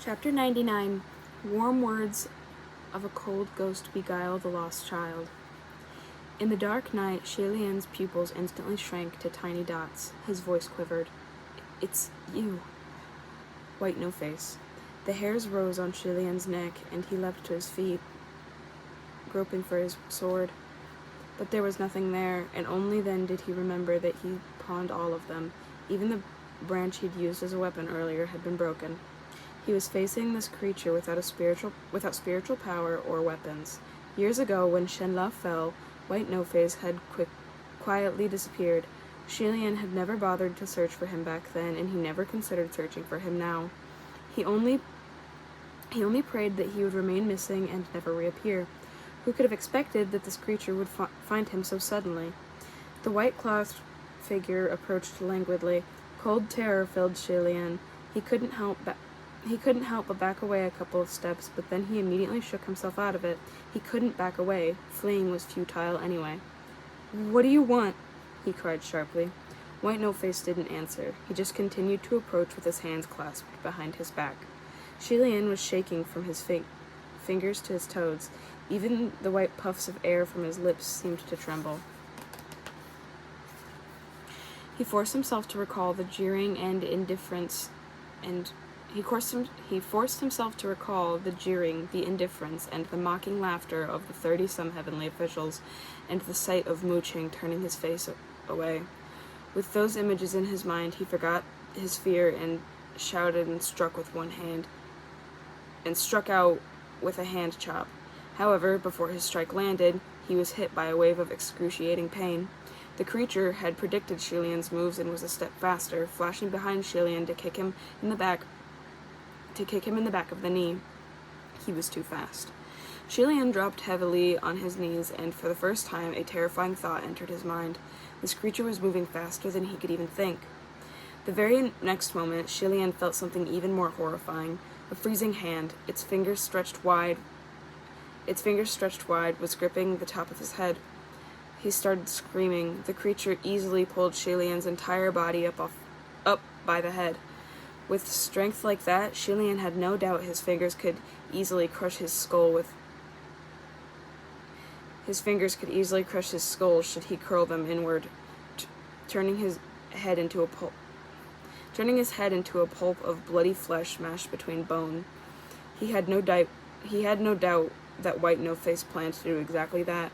Chapter 99. Warm words of a cold ghost beguile the lost child. In the dark night, Shalian's pupils instantly shrank to tiny dots. His voice quivered. "It's you." White no face. The hairs rose on Shalian's neck, and he leapt to his feet, groping for his sword. But there was nothing there, and only then did he remember that he pawned all of them. Even the branch he'd used as a weapon earlier had been broken. He was facing this creature without spiritual power or weapons. Years ago, when Shenla fell, White No-Face had quietly disappeared. Shalian had never bothered to search for him back then, and he never considered searching for him now. He only prayed that he would remain missing and never reappear. Who could have expected that this creature would find him so suddenly? The white-clothed figure approached languidly. Cold terror filled Shalian. He couldn't help but back away a couple of steps, but then he immediately shook himself out of it. He couldn't back away. Fleeing was futile anyway. "What do you want?" he cried sharply. White No-Face didn't answer. He just continued to approach with his hands clasped behind his back. Shalian was shaking from his fingers to his toes. Even the white puffs of air from his lips seemed to tremble. He forced himself to recall the jeering and indifference, and he forced himself to recall the jeering, the indifference, and the mocking laughter of the 30-some heavenly officials, and the sight of Mu-Ching turning his face away. With those images in his mind, he forgot his fear and shouted and struck out with a hand chop. However, before his strike landed, he was hit by a wave of excruciating pain. The creature had predicted Shalian's moves and was a step faster, flashing behind Shalian to kick him in the back of the knee. He was too fast. Shalian dropped heavily on his knees, and for the first time a terrifying thought entered his mind. This creature was moving faster than he could even think. The very next moment, Shalian felt something even more horrifying. A freezing hand, its fingers stretched wide, was gripping the top of his head. He started screaming. The creature easily pulled Shalian's entire body up by the head. With strength like that, Shalian had no doubt his fingers could easily crush his skull should he curl them inward, turning his head into a pulp of bloody flesh mashed between bone. He had no doubt that White No-Face planned to do exactly that.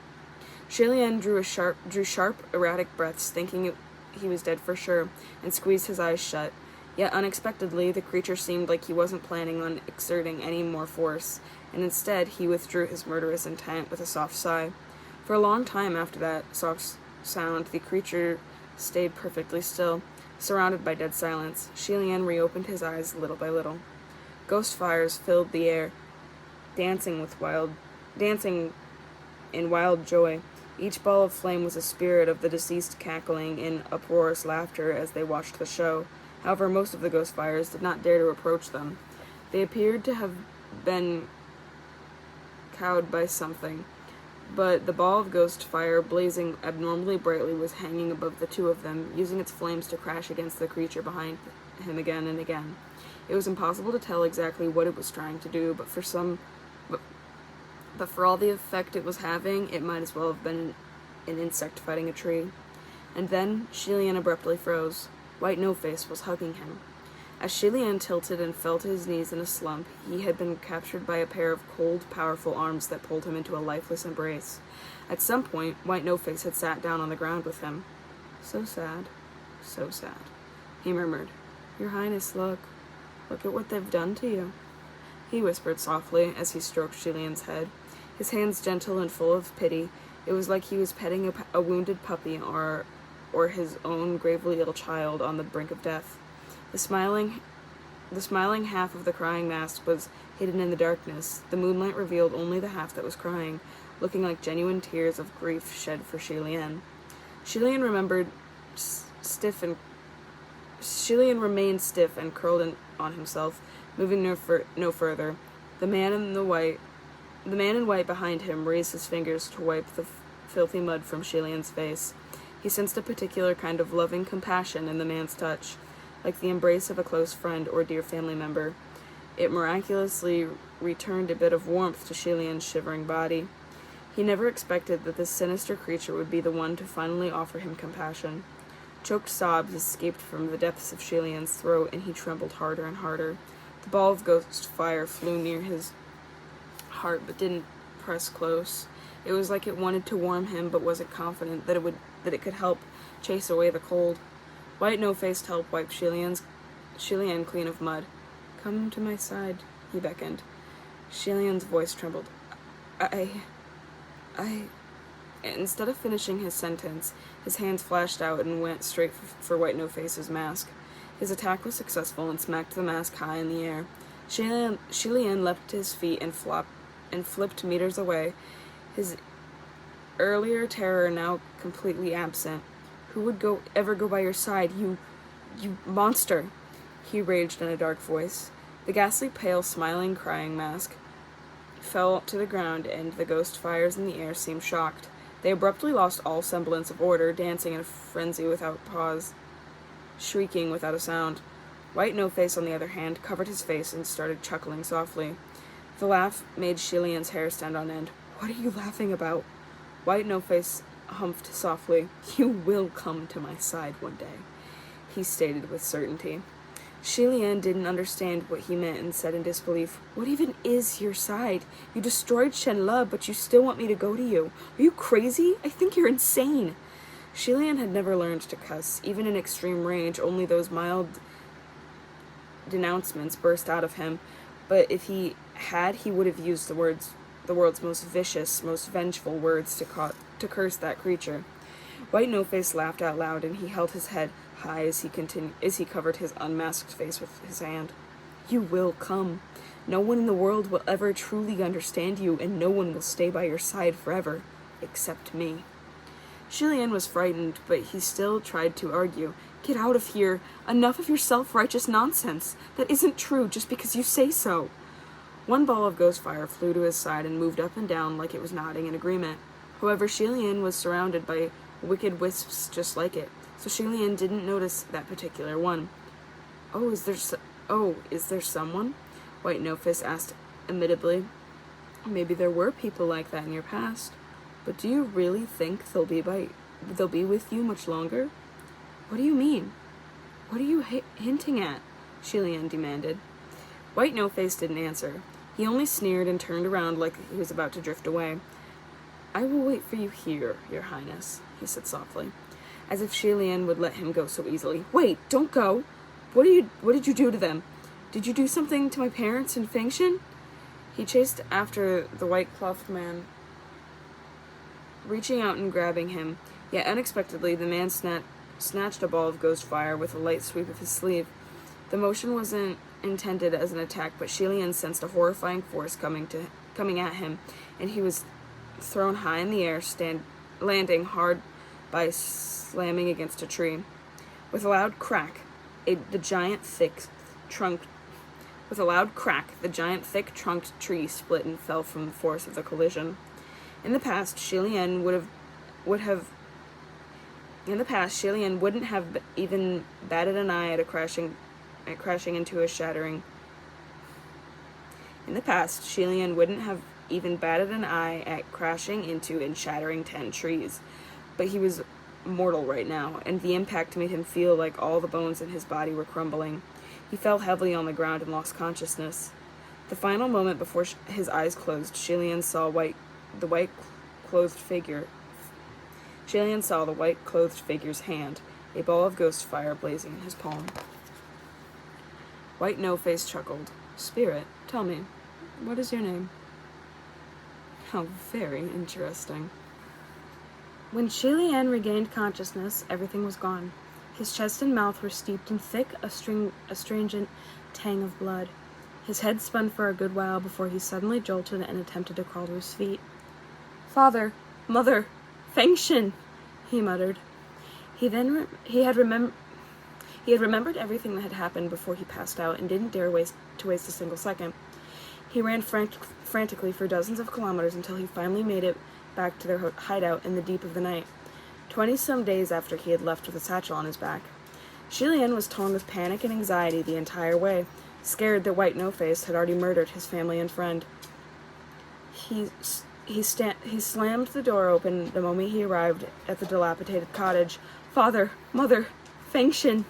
Shalian drew sharp, erratic breaths, thinking he was dead for sure, and squeezed his eyes shut. Yet unexpectedly, the creature seemed like he wasn't planning on exerting any more force, and instead he withdrew his murderous intent with a soft sigh. For a long time after that soft sound, the creature stayed perfectly still, surrounded by dead silence. Shalian reopened his eyes little by little. Ghost fires filled the air, dancing in wild joy. Each ball of flame was a spirit of the deceased cackling in uproarious laughter as they watched the show. However, most of the ghost fires did not dare to approach them. They appeared to have been cowed by something, but the ball of ghost fire, blazing abnormally brightly, was hanging above the two of them, using its flames to crash against the creature behind him again and again. It was impossible to tell exactly what it was trying to do, but for all the effect it was having, it might as well have been an insect fighting a tree. And then Shalian abruptly froze. White No-Face was hugging him. As Shalian tilted and fell to his knees in a slump, he had been captured by a pair of cold, powerful arms that pulled him into a lifeless embrace. At some point, White No-Face had sat down on the ground with him. "So sad, so sad," he murmured. "Your Highness, look at what they've done to you," he whispered softly as he stroked Shalian's head, his hands gentle and full of pity. It was like he was petting a wounded puppy or his own gravely ill child on the brink of death. The smiling half of the crying mask was hidden in the darkness. The moonlight revealed only the half that was crying, looking like genuine tears of grief shed for Shalian. Shalian remained stiff and curled on himself, moving no further. The man in white behind him raised his fingers to wipe the filthy mud from Shalian's face. He sensed a particular kind of loving compassion in the man's touch, like the embrace of a close friend or dear family member. It miraculously returned a bit of warmth to Shilian's shivering body. He never expected that this sinister creature would be the one to finally offer him compassion. Choked sobs escaped from the depths of Shilian's throat, and he trembled harder and harder. The ball of ghost fire flew near his heart, but didn't press close. It was like it wanted to warm him, but wasn't confident that it could help chase away the cold. White No-Faced helped wipe Shilian clean of mud. "Come to my side," he beckoned. Shilian's voice trembled. I... Instead of finishing his sentence, his hands flashed out and went straight for White No-Face's mask. His attack was successful and smacked the mask high in the air. Shilian leapt to his feet and flipped meters away, his earlier terror now completely absent. "Who would ever go by your side, you monster?" he raged in a dark voice. The ghastly, pale, smiling, crying mask fell to the ground, and the ghost fires in the air seemed shocked. They abruptly lost all semblance of order, dancing in a frenzy without pause, shrieking without a sound. White No-Face, on the other hand, covered his face and started chuckling softly. The laugh made Shilian's hair stand on end. "What are you laughing about?" White No-Face humphed softly. "You will come to my side one day," he stated with certainty. Shilian didn't understand what he meant and said in disbelief, "What even is your side? You destroyed Shenle, but you still want me to go to you. Are you crazy? I think you're insane." Shilian had never learned to cuss. Even in extreme rage, only those mild denouncements burst out of him. But if he had, he would have used the world's most vicious, most vengeful words to curse that creature. White No-Face laughed out loud, and he held his head high as he covered his unmasked face with his hand. "You will come. No one in the world will ever truly understand you, and no one will stay by your side forever, except me." Shilian was frightened, but he still tried to argue. "Get out of here. Enough of your self-righteous nonsense. That isn't true just because you say so." One ball of ghost fire flew to his side and moved up and down like it was nodding in agreement. However, Shilian was surrounded by wicked wisps just like it, so Shilian didn't notice that particular one. Is there someone?" White No-Face asked amiably. "Maybe there were people like that in your past, but do you really think they'll be with you much longer?" "What do you mean? What are you hinting at?" Shilian demanded. White No-Face didn't answer. He only sneered and turned around like he was about to drift away. "I will wait for you here, Your Highness," he said softly, as if Shilian would let him go so easily. "Wait, don't go! What did you do to them? Did you do something to my parents in Fengshan?" He chased after the white-clothed man, reaching out and grabbing him, yet unexpectedly the man snatched a ball of ghost fire with a light sweep of his sleeve. The motion wasn't intended as an attack, but Shilian sensed a horrifying force coming at him, and he was thrown high in the air, landing hard by slamming against a tree. With a loud crack, the giant thick-trunked tree split and fell from the force of the collision. In the past, Shilian wouldn't have even batted an eye at crashing into a shattering. In the past, Shilian wouldn't have even batted an eye at crashing into and shattering 10 trees, but he was mortal right now, and the impact made him feel like all the bones in his body were crumbling. He fell heavily on the ground and lost consciousness. The final moment before his eyes closed, Shilian saw the white-clothed figure's hand, a ball of ghost fire blazing in his palm. White No-Face chuckled. "Spirit, tell me, what is your name?" "How very interesting." When Shilian regained consciousness, everything was gone. His chest and mouth were steeped in thick, astringent tang of blood. His head spun for a good while before he suddenly jolted and attempted to crawl to his feet. "Father! Mother! Fengshan!" he muttered. He had remembered everything that had happened before he passed out and didn't dare waste a single second. He ran frantically for dozens of kilometers until he finally made it back to their hideout in the deep of the night, 20-some days after he had left with a satchel on his back. Shilian was torn with panic and anxiety the entire way. scared that White No-Face had already murdered his family and friend. He slammed the door open the moment he arrived at the dilapidated cottage. "Father, Mother, Fengshin,"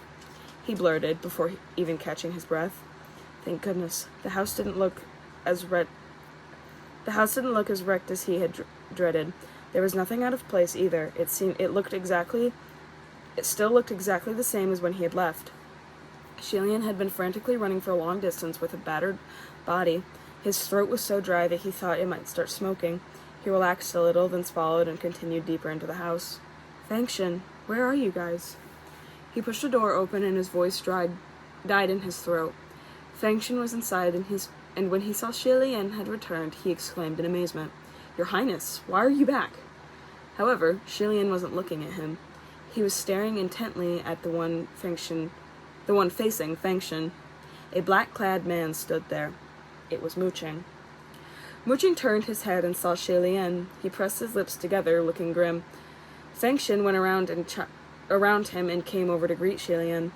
he blurted before even catching his breath. Thank goodness. The house didn't look as wrecked as he had dreaded. There was nothing out of place either. It still looked exactly the same as when he had left. Shilian had been frantically running for a long distance with a battered body. His throat was so dry that he thought it might start smoking. He relaxed a little, then swallowed and continued deeper into the house. "Fengshin, where are you guys?" He pushed the door open and his voice died in his throat. Fengshin was inside, and when he saw Shilian had returned, he exclaimed in amazement, "Your Highness, why are you back?" However, Shilian wasn't looking at him. He was staring intently at the one facing Fengshin. A black-clad man stood there. It was Muching. Muching turned his head and saw Shilian. He pressed his lips together, looking grim. Fengshin went around him and came over to greet Shilian.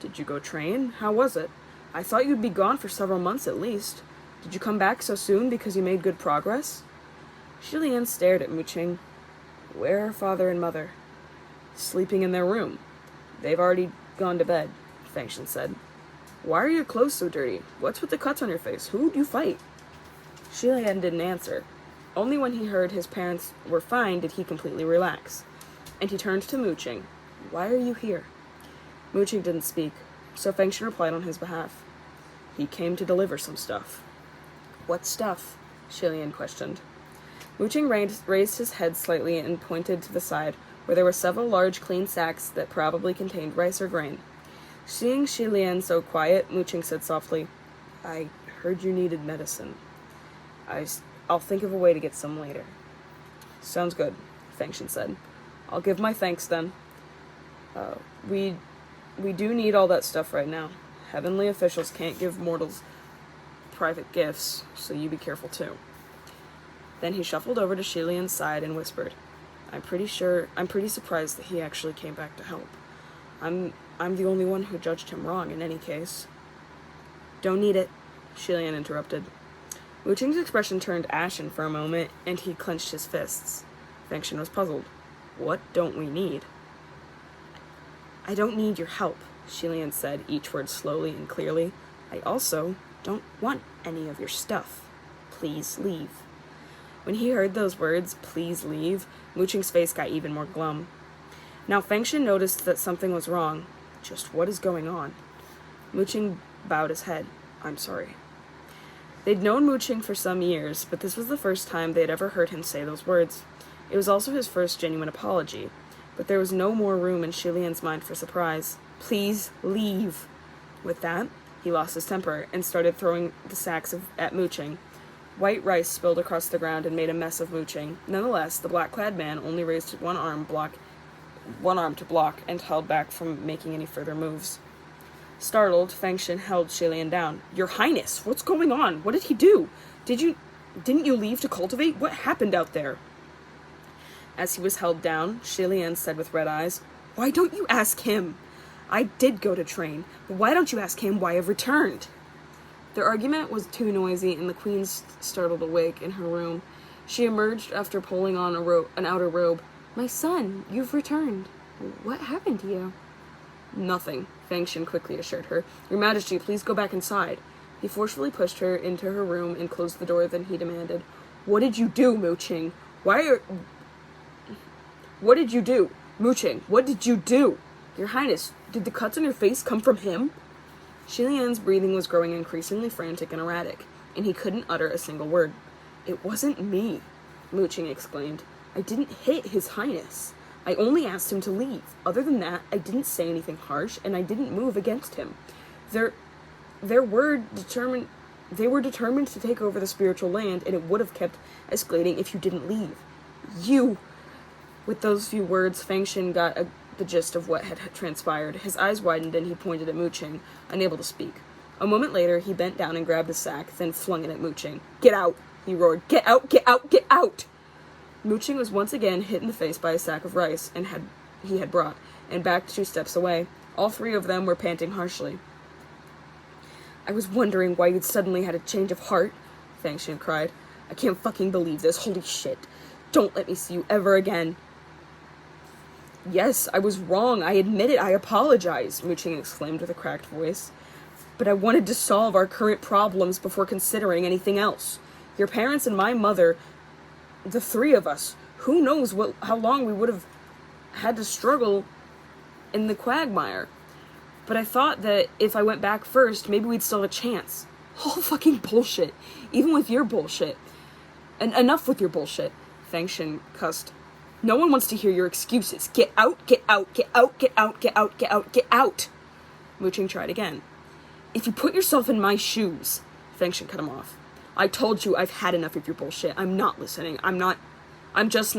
"Did you go train? How was it? I thought you'd be gone for several months at least. Did you come back so soon because you made good progress?" Shilian stared at Muching. "Where are father and mother?" "Sleeping in their room. They've already gone to bed," Fengshin said. "Why are your clothes so dirty? What's with the cuts on your face? Who'd you fight?" Shilian didn't answer. Only when he heard his parents were fine did he completely relax. And he turned to Muching. "Why are you here?" Muching didn't speak, so Fengshin replied on his behalf. "He came to deliver some stuff." "What stuff?" Shilian questioned. Muching raised his head slightly and pointed to the side, where there were several large clean sacks that probably contained rice or grain. Seeing Shilian so quiet, Muching said softly, "I heard you needed medicine. I'll think of a way to get some later." "Sounds good," Fengshin said. "I'll give my thanks then. We do need all that stuff right now. Heavenly officials can't give mortals private gifts, so you be careful too." Then he shuffled over to Shilian's side and whispered, I'm pretty surprised that he actually came back to help. I'm the only one who judged him wrong in any case." "Don't need it," Shilian interrupted. Muching's expression turned ashen for a moment, and he clenched his fists. Fengshin was puzzled. "What don't we need?" "I don't need your help," Shilian said, each word slowly and clearly. "I also don't want any of your stuff. Please leave." When he heard those words, "please leave," Muching's face got even more glum. Now Fengshin noticed that something was wrong. Just what is going on? Muching bowed his head. "I'm sorry." They'd known Muching for some years, but this was the first time they'd ever heard him say those words. It was also his first genuine apology, but there was no more room in Shilian's mind for surprise. "Please leave." With that, he lost his temper and started throwing the sacks at Muching. White rice spilled across the ground and made a mess of Muching. Nonetheless, the black-clad man only raised one arm to block and held back from making any further moves. Startled, Fengshin held Shilian down. "Your Highness, what's going on? What did he do? Didn't you leave to cultivate? What happened out there?" As he was held down, Shilian said with red eyes, "Why don't you ask him? I did go to train, but why don't you ask him why I've returned?" Their argument was too noisy, and the queen startled awake in her room. She emerged after pulling on an outer robe. "My son, you've returned. What happened to you?" "Nothing," Fengshin quickly assured her. "Your Majesty, please go back inside." He forcefully pushed her into her room and closed the door, then he demanded, "What did you do, Muching? What did you do? Muching, what did you do? Your Highness, did the cuts on your face come from him?" Shilian's breathing was growing increasingly frantic and erratic, and he couldn't utter a single word. "It wasn't me," Muching exclaimed. "I didn't hit His Highness. I only asked him to leave. Other than that, I didn't say anything harsh, and I didn't move against him. They were determined to take over the spiritual land, and it would have kept escalating if you didn't leave. You..." With those few words, Fengshin got the gist of what had transpired. His eyes widened, and he pointed at Muching, unable to speak. A moment later, he bent down and grabbed a sack, then flung it at Muching. "Get out!" he roared. "Get out! Get out! Get out!" Muching was once again hit in the face by a sack of rice he had brought, and backed 2 steps away. All 3 of them were panting harshly. I was wondering why you'd suddenly had a change of heart, Fangshan cried. I can't fucking believe this, holy shit. Don't let me see you ever again. Yes, I was wrong, I admit it, I apologize, Muqing exclaimed with a cracked voice. But I wanted to solve our current problems before considering anything else. Your parents and my mother, the three of us, who knows how long we would have had to struggle in the quagmire. But I thought that if I went back first, maybe we'd still have a chance. All fucking bullshit. Even with your bullshit. And enough with your bullshit, Fangshan cussed. No one wants to hear your excuses. Get out, get out, get out, get out, get out, get out, get out. Muqing tried again. If you put yourself in my shoes, Fangshan cut him off. I told you I've had enough of your bullshit. I'm not listening. I just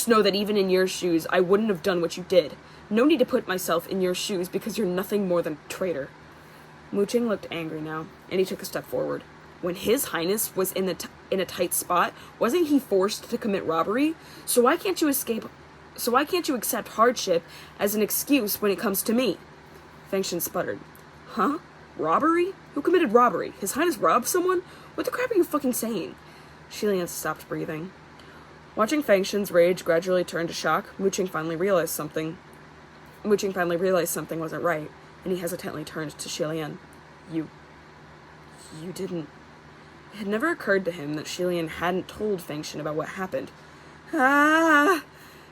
know that even in your shoes, I wouldn't have done what you did. No need to put myself in your shoes because you're nothing more than a traitor. Muqing looked angry now, and he took a step forward. When His Highness was in a tight spot, wasn't he forced to commit robbery? So why can't you accept hardship as an excuse when it comes to me? Fangshan sputtered. Huh? Robbery? Who committed robbery? His Highness robbed someone? What the crap are you fucking saying? Shilian stopped breathing. Watching Fangshan's rage gradually turn to shock, Muqing finally realized something wasn't right, and he hesitantly turned to Shilian. You didn't... It had never occurred to him that Shilian hadn't told Fangshan about what happened. Ah!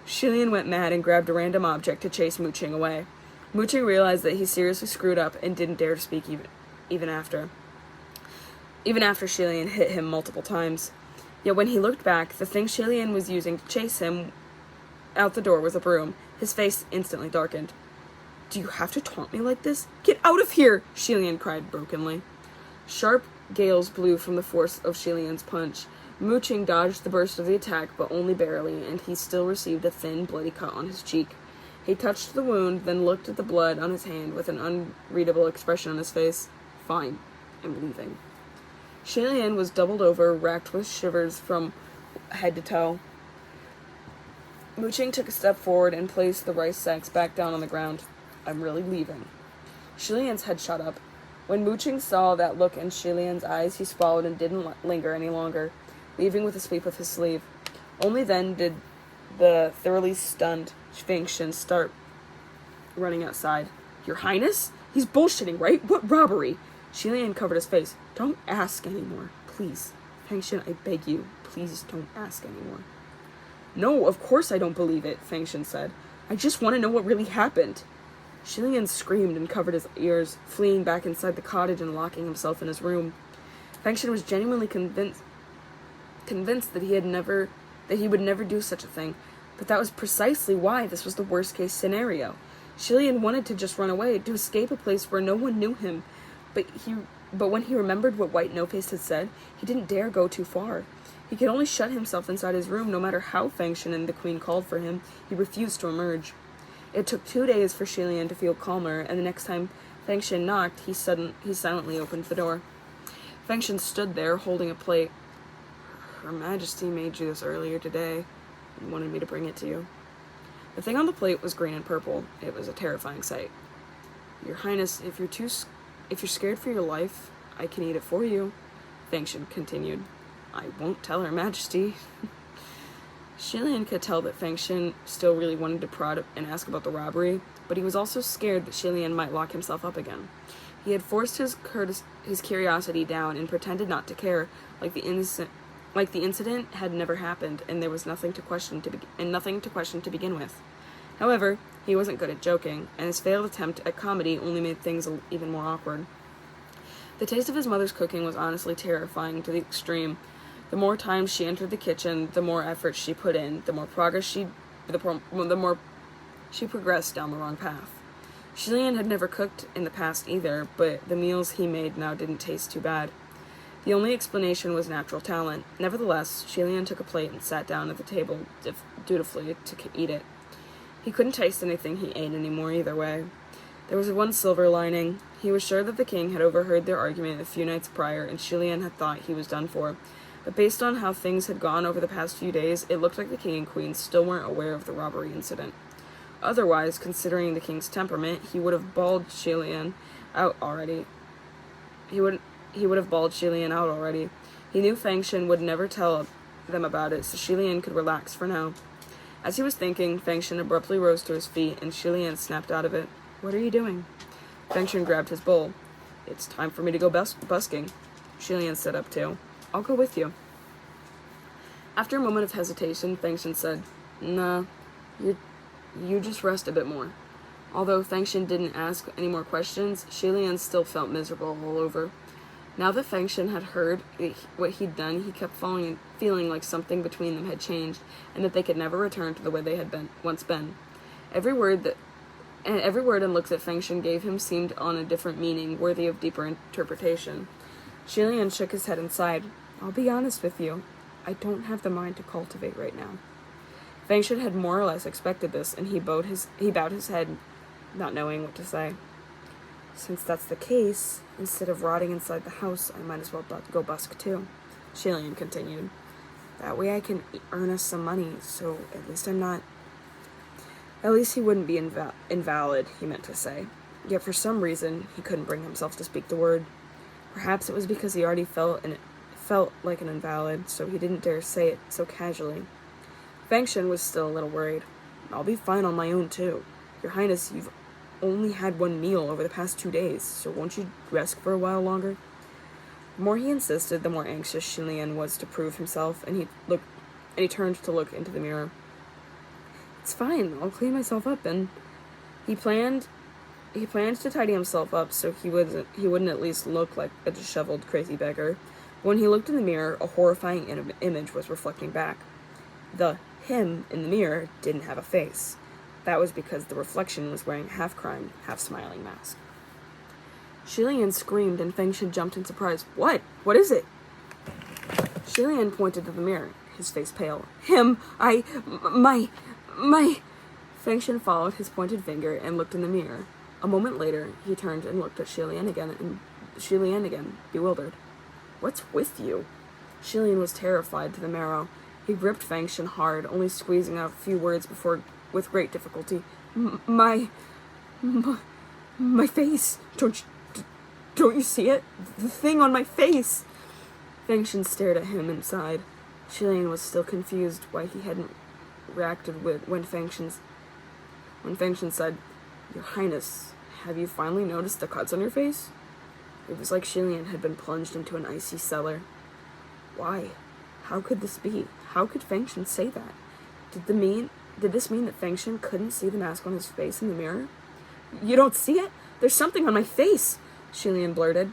Shilian went mad and grabbed a random object to chase Muqing away. Muqing realized that he seriously screwed up and didn't dare to speak even after Shilian hit him multiple times. Yet when he looked back, the thing Shilian was using to chase him out the door was a broom. His face instantly darkened. Do you have to taunt me like this? Get out of here! Shilian cried brokenly. Sharp gales blew from the force of Shilian's punch. Muqing dodged the burst of the attack, but only barely, and he still received a thin, bloody cut on his cheek. He touched the wound, then looked at the blood on his hand with an unreadable expression on his face. Fine, I'm leaving. Shilian was doubled over, racked with shivers from head to toe. Muqing took a step forward and placed the rice sacks back down on the ground. I'm really leaving. Shilian's head shot up. When Muqing saw that look in Shilian's eyes, he swallowed and didn't linger any longer, leaving with a sweep of his sleeve. Only then did the thoroughly stunned Fangshan start running outside. Your Highness? He's bullshitting, right? What robbery? Shilian covered his face. Don't ask anymore, please. Fangshan, I beg you, please don't ask anymore. No, of course I don't believe it, Fangshan said. I just want to know what really happened. Shilian screamed and covered his ears, fleeing back inside the cottage and locking himself in his room. Fangshan was genuinely convinced that he would never do such a thing, but that was precisely why this was the worst-case scenario. Shilian wanted to just run away, to escape a place where no one knew him, but when he remembered what White No-Face had said, he didn't dare go too far. He could only shut himself inside his room no matter how Fangshan and the Queen called for him. He refused to emerge. It took 2 days for Shilian to feel calmer, and the next time Fangshan knocked, he silently opened the door. Fangshan stood there, holding a plate. Her Majesty made you this earlier today and wanted me to bring it to you. The thing on the plate was green and purple. It was a terrifying sight. Your Highness, if you're scared for your life, I can eat it for you, Fangshan continued. I won't tell Her Majesty. Shilian could tell that Fangshan still really wanted to prod and ask about the robbery, but he was also scared that Shilian might lock himself up again. He had forced his curiosity down and pretended not to care, like the incident had never happened, and there was nothing to question to begin with. However, he wasn't good at joking, and his failed attempt at comedy only made things even more awkward. The taste of his mother's cooking was honestly terrifying to the extreme. The more times she entered the kitchen, the more effort she put in, the more she progressed down the wrong path. Shilian had never cooked in the past either, but the meals he made now didn't taste too bad. The only explanation was natural talent. Nevertheless, Shilian took a plate and sat down at the table dutifully to eat it. He couldn't taste anything he ate anymore either way. There was one silver lining. He was sure that the king had overheard their argument a few nights prior, and Shilian had thought he was done for. But based on how things had gone over the past few days, it looked like the king and queen still weren't aware of the robbery incident. Otherwise, considering the king's temperament, he would have bawled Shilian out already. He would have bawled Shilian out already. He knew Fengshen would never tell them about it, so Shilian could relax for now. As he was thinking, Fengshen abruptly rose to his feet, and Shilian snapped out of it. "What are you doing?" Fengshen grabbed his bowl. "It's time for me to go busking." Shilian stood up too. "I'll go with you." After a moment of hesitation, Fengshen said, "Nah, you just rest a bit more." Although Fengshen didn't ask any more questions, Shilian still felt miserable all over. Now that Fengshen had heard what he'd done, he kept feeling like something between them had changed, and that they could never return to the way they had once been. Every word and look that Fengshen gave him seemed on a different meaning, worthy of deeper interpretation. Shilian shook his head and sighed. "I'll be honest with you. I don't have the mind to cultivate right now." Fengshen had more or less expected this, and he bowed his head, not knowing what to say. "Since that's the case, instead of rotting inside the house, I might as well go busk too," Shilian continued. "That way I can earn us some money, so at least I'm not..." At least he wouldn't be invalid, he meant to say. Yet for some reason, he couldn't bring himself to speak the word. Perhaps it was because he already felt like an invalid, so he didn't dare say it so casually. Fengshen was still a little worried. "I'll be fine on my own too. Your Highness, you've only had one meal over the past 2 days, so won't you rest for a while longer?" The more he insisted, the more anxious Shilian was to prove himself, and he turned to look into the mirror. "It's fine, I'll clean myself up," and he planned to tidy himself up so he wouldn't at least look like a disheveled, crazy beggar. When he looked in the mirror, a horrifying image was reflecting back. The him in the mirror didn't have a face. That was because the reflection was wearing a half-crying, half-smiling mask. Shilian screamed, and Fengshen jumped in surprise. "What? What is it?" Shilian pointed to the mirror, his face pale. "Him! My... Fengshen followed his pointed finger and looked in the mirror. A moment later, he turned and looked at Shilian again, bewildered. "What's with you?" Shilian was terrified to the marrow. He gripped Fengshen hard, only squeezing out a few words before, with great difficulty, My face! Don't you see it? The thing on my face!" Fengshen stared at him and sighed. Shilian was still confused why he hadn't reacted when Fengshen said, "Your Highness, have you finally noticed the cuts on your face?" It was like Shilian had been plunged into an icy cellar. Why? How could this be? How could Fengshen say that? Did this mean that Fengshen couldn't see the mask on his face in the mirror? "You don't see it? There's something on my face!" Shilian blurted.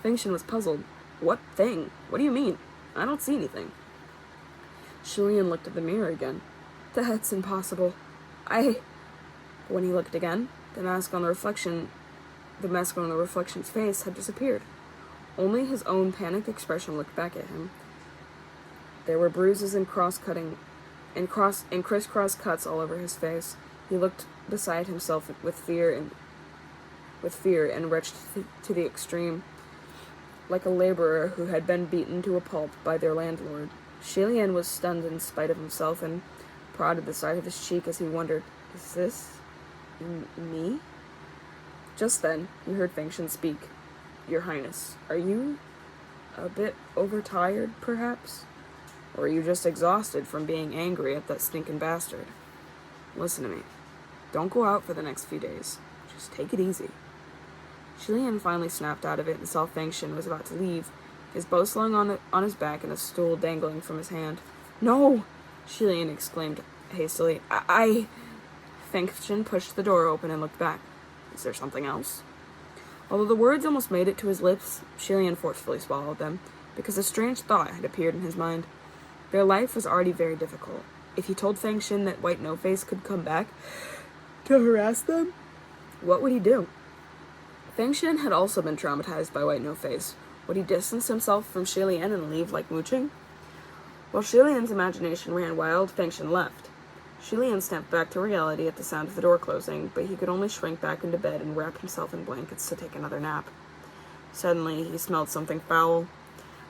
Fengshen was puzzled. "What thing? What do you mean? I don't see anything." Shilian looked at the mirror again. "That's impossible. When he looked again, the mask on the reflection's face had disappeared. Only his own panicked expression looked back at him. There were bruises and crisscross cuts all over his face. He looked beside himself with fear and wretched to the extreme, like a laborer who had been beaten to a pulp by their landlord. Shilian was stunned in spite of himself and prodded the side of his cheek as he wondered, "Is this me?" Just then, he heard Fengshen speak. "Your Highness, are you a bit overtired, perhaps? Or are you just exhausted from being angry at that stinking bastard? Listen to me. Don't go out for the next few days. Just take it easy." Shilian finally snapped out of it and saw Fengshen was about to leave, his bow slung on his back and a stool dangling from his hand. "No!" Shilian exclaimed hastily. Fengshen pushed the door open and looked back. "Is there something else?" Although the words almost made it to his lips, Shilian forcefully swallowed them, because a strange thought had appeared in his mind. Their life was already very difficult. If he told Fengshen that White No-Face could come back to harass them, what would he do? Fengshen had also been traumatized by White No-Face. Would he distance himself from Shilian and leave like mooching? While Shilian's imagination ran wild, Fengshen left. Shilian snapped back to reality at the sound of the door closing, but he could only shrink back into bed and wrap himself in blankets to take another nap. Suddenly, he smelled something foul.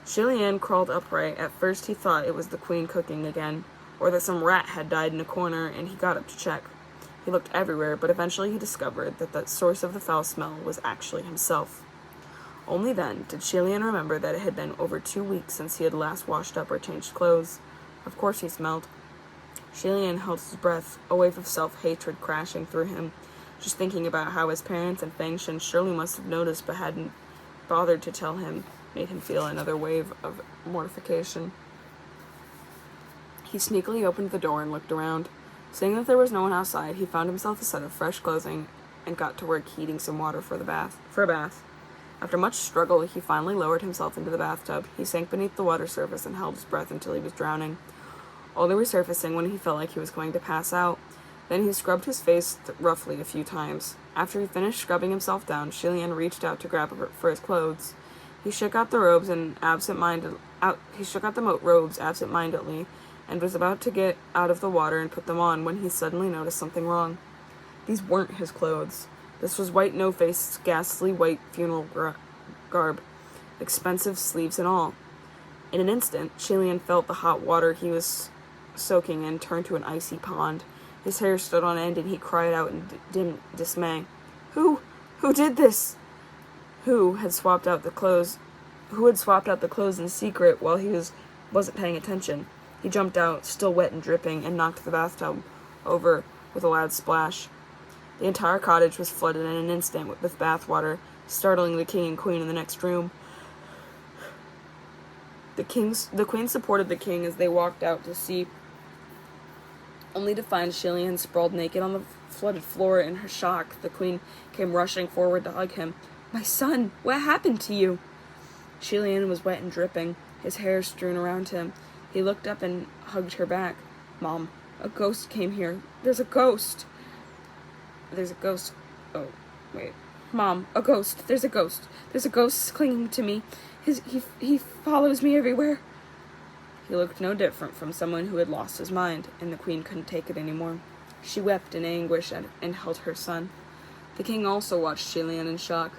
Shilian crawled upright. At first he thought it was the queen cooking again, or that some rat had died in a corner, and he got up to check. He looked everywhere, but eventually he discovered that the source of the foul smell was actually himself. Only then did Shilian remember that it had been over 2 weeks since he had last washed up or changed clothes. Of course he smelled. Shilian held his breath, a wave of self-hatred crashing through him, just thinking about how his parents and Fengshen surely must have noticed but hadn't bothered to tell him made him feel another wave of mortification. He sneakily opened the door and looked around. Seeing that there was no one outside, he found himself a set of fresh clothing and got to work heating some water for a bath. After much struggle, he finally lowered himself into the bathtub. He sank beneath the water surface and held his breath until he was drowning, only resurfacing when he felt like he was going to pass out. Then he scrubbed his face roughly a few times. After he finished scrubbing himself down, Shilian reached out to grab for his clothes. He shook out the robes absent-mindedly, and was about to get out of the water and put them on when he suddenly noticed something wrong. These weren't his clothes. This was White No-Face's ghastly white funeral garb, expensive sleeves and all. In an instant, Shilian felt the hot water he was soaking in turn to an icy pond. His hair stood on end and he cried out in dismay. Who did this? Who had swapped out the clothes in secret while he wasn't paying attention? He jumped out, still wet and dripping, and knocked the bathtub over with a loud splash. The entire cottage was flooded in an instant with bath water, startling the king and queen in the next room. The queen supported the king as they walked out to sea, only to find Shilian sprawled naked on the flooded floor. In her shock, the queen came rushing forward to hug him. My son, what happened to you? Shilian was wet and dripping, his hair strewn around him. He looked up and hugged her back. Mom, a ghost came here. There's a ghost. Oh, wait. Mom, a ghost. There's a ghost. There's a ghost clinging to me. He follows me everywhere. He looked no different from someone who had lost his mind, and the queen couldn't take it anymore. She wept in anguish and held her son. The king also watched Shilian in shock.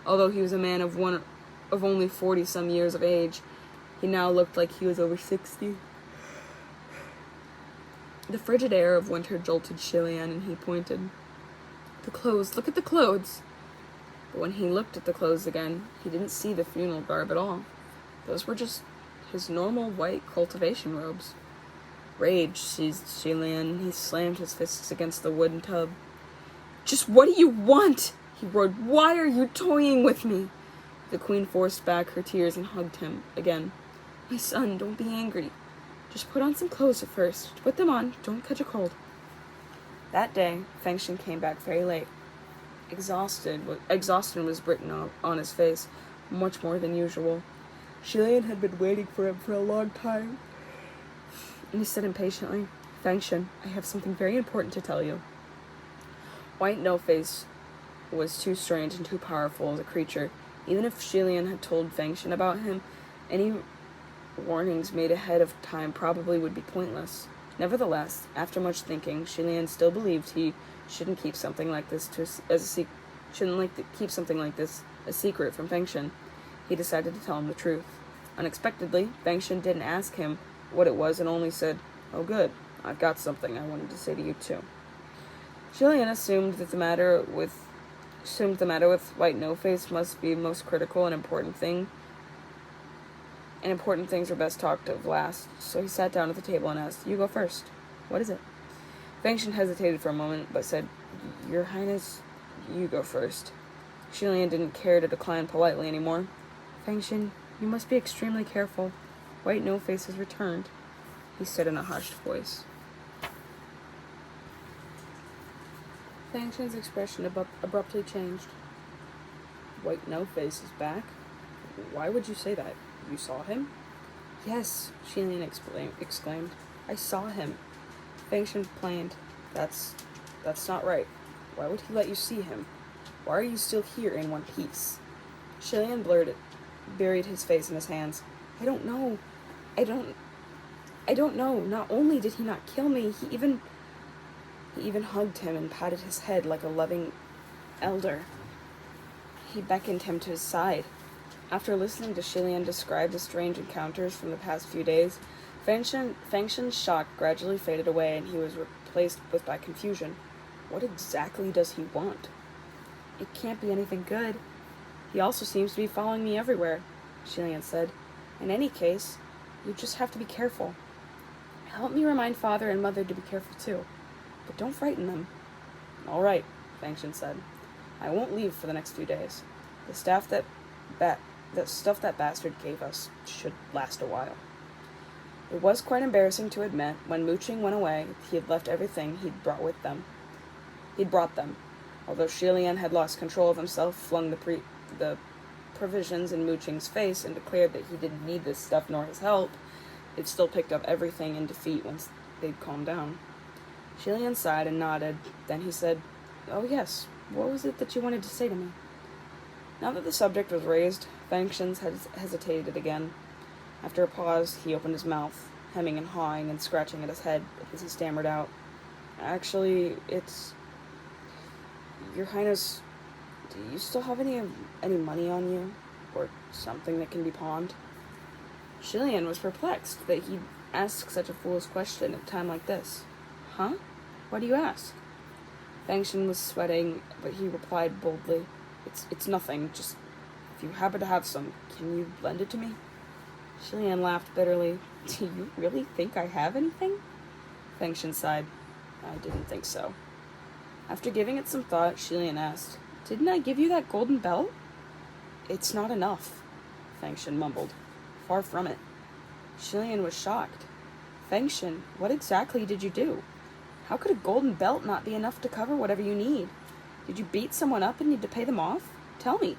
Although he was a man of only 40-some years of age, he now looked like he was over 60. The frigid air of winter jolted Shilian, and he pointed. The clothes, look at the clothes! But when he looked at the clothes again, he didn't see the funeral garb at all. Those were just his normal white cultivation robes. Rage seized Shilian. He slammed his fists against the wooden tub. Just what do you want? He roared. Why are you toying with me? The queen forced back her tears and hugged him again. My son, don't be angry. Just put on some clothes at first. Put them on. Don't catch a cold. That day, Fengshen came back very late. Exhaustion was written on his face, much more than usual. Shilian had been waiting for him for a long time. And he said impatiently, Fengshen, I have something very important to tell you. White No-Face was too strange and too powerful as a creature. Even if Shilian had told Fengshen about him, any warnings made ahead of time probably would be pointless. Nevertheless, after much thinking, Shilian still believed he shouldn't keep something like this a secret from Fengshen. He decided to tell him the truth. Unexpectedly, Fengshen didn't ask him what it was and only said, Oh good, I've got something I wanted to say to you too. Shilian assumed the matter with White No-Face must be the most critical and important thing, and important things are best talked of last, so he sat down at the table and asked, You go first. What is it? Fengshen hesitated for a moment, but said, Your Highness, you go first. Shilian didn't care to decline politely anymore. Fengshen, you must be extremely careful. White No-Face has returned, he said in a hushed voice. Fengshen's expression abruptly changed. White No-Face is back? Why would you say that? You saw him? Yes, Shilian exclaimed. I saw him. Fengshen complained. That's not right. Why would he let you see him? Why are you still here in one piece? Shilian buried his face in his hands. I don't know. I don't know. Not only did he not kill me, he even hugged him and patted his head like a loving elder. He beckoned him to his side. After listening to Shilian describe the strange encounters from the past few days, Fengshen's shock gradually faded away and he was replaced by confusion. What exactly does he want? It can't be anything good. He also seems to be following me everywhere, Shilian said. In any case, you just have to be careful. Help me remind Father and Mother to be careful too, but don't frighten them. All right, Fangshan said. I won't leave for the next few days. The stuff that bastard gave us should last a while. It was quite embarrassing to admit, when Mooching went away, he had left everything he'd brought them. Although Shilian had lost control of himself, flung the provisions in Mooching's face, and declared that he didn't need this stuff nor his help, it still picked up everything in defeat once they'd calmed down. Shilian sighed and nodded. Then he said, "Oh yes, what was it that you wanted to say to me?" Now that the subject was raised, Fangshan hesitated again. After a pause, he opened his mouth, hemming and hawing and scratching at his head as he stammered out, "Actually, it's... Your Highness, do you still have any money on you? Or something that can be pawned?" Shilian was perplexed that he'd ask such a foolish question at a time like this. "Huh? Why do you ask?" Fangshan was sweating, but he replied boldly, It's nothing, just if you happen to have some, can you lend it to me?" Shilian laughed bitterly. "Do you really think I have anything?" Fangshan sighed. "I didn't think so." After giving it some thought, Shilian asked, "Didn't I give you that golden belt?" "It's not enough," Fangshan mumbled. "Far from it." Shilian was shocked. "Fangshan, what exactly did you do? How could a golden belt not be enough to cover whatever you need? Did you beat someone up and need to pay them off? Tell me."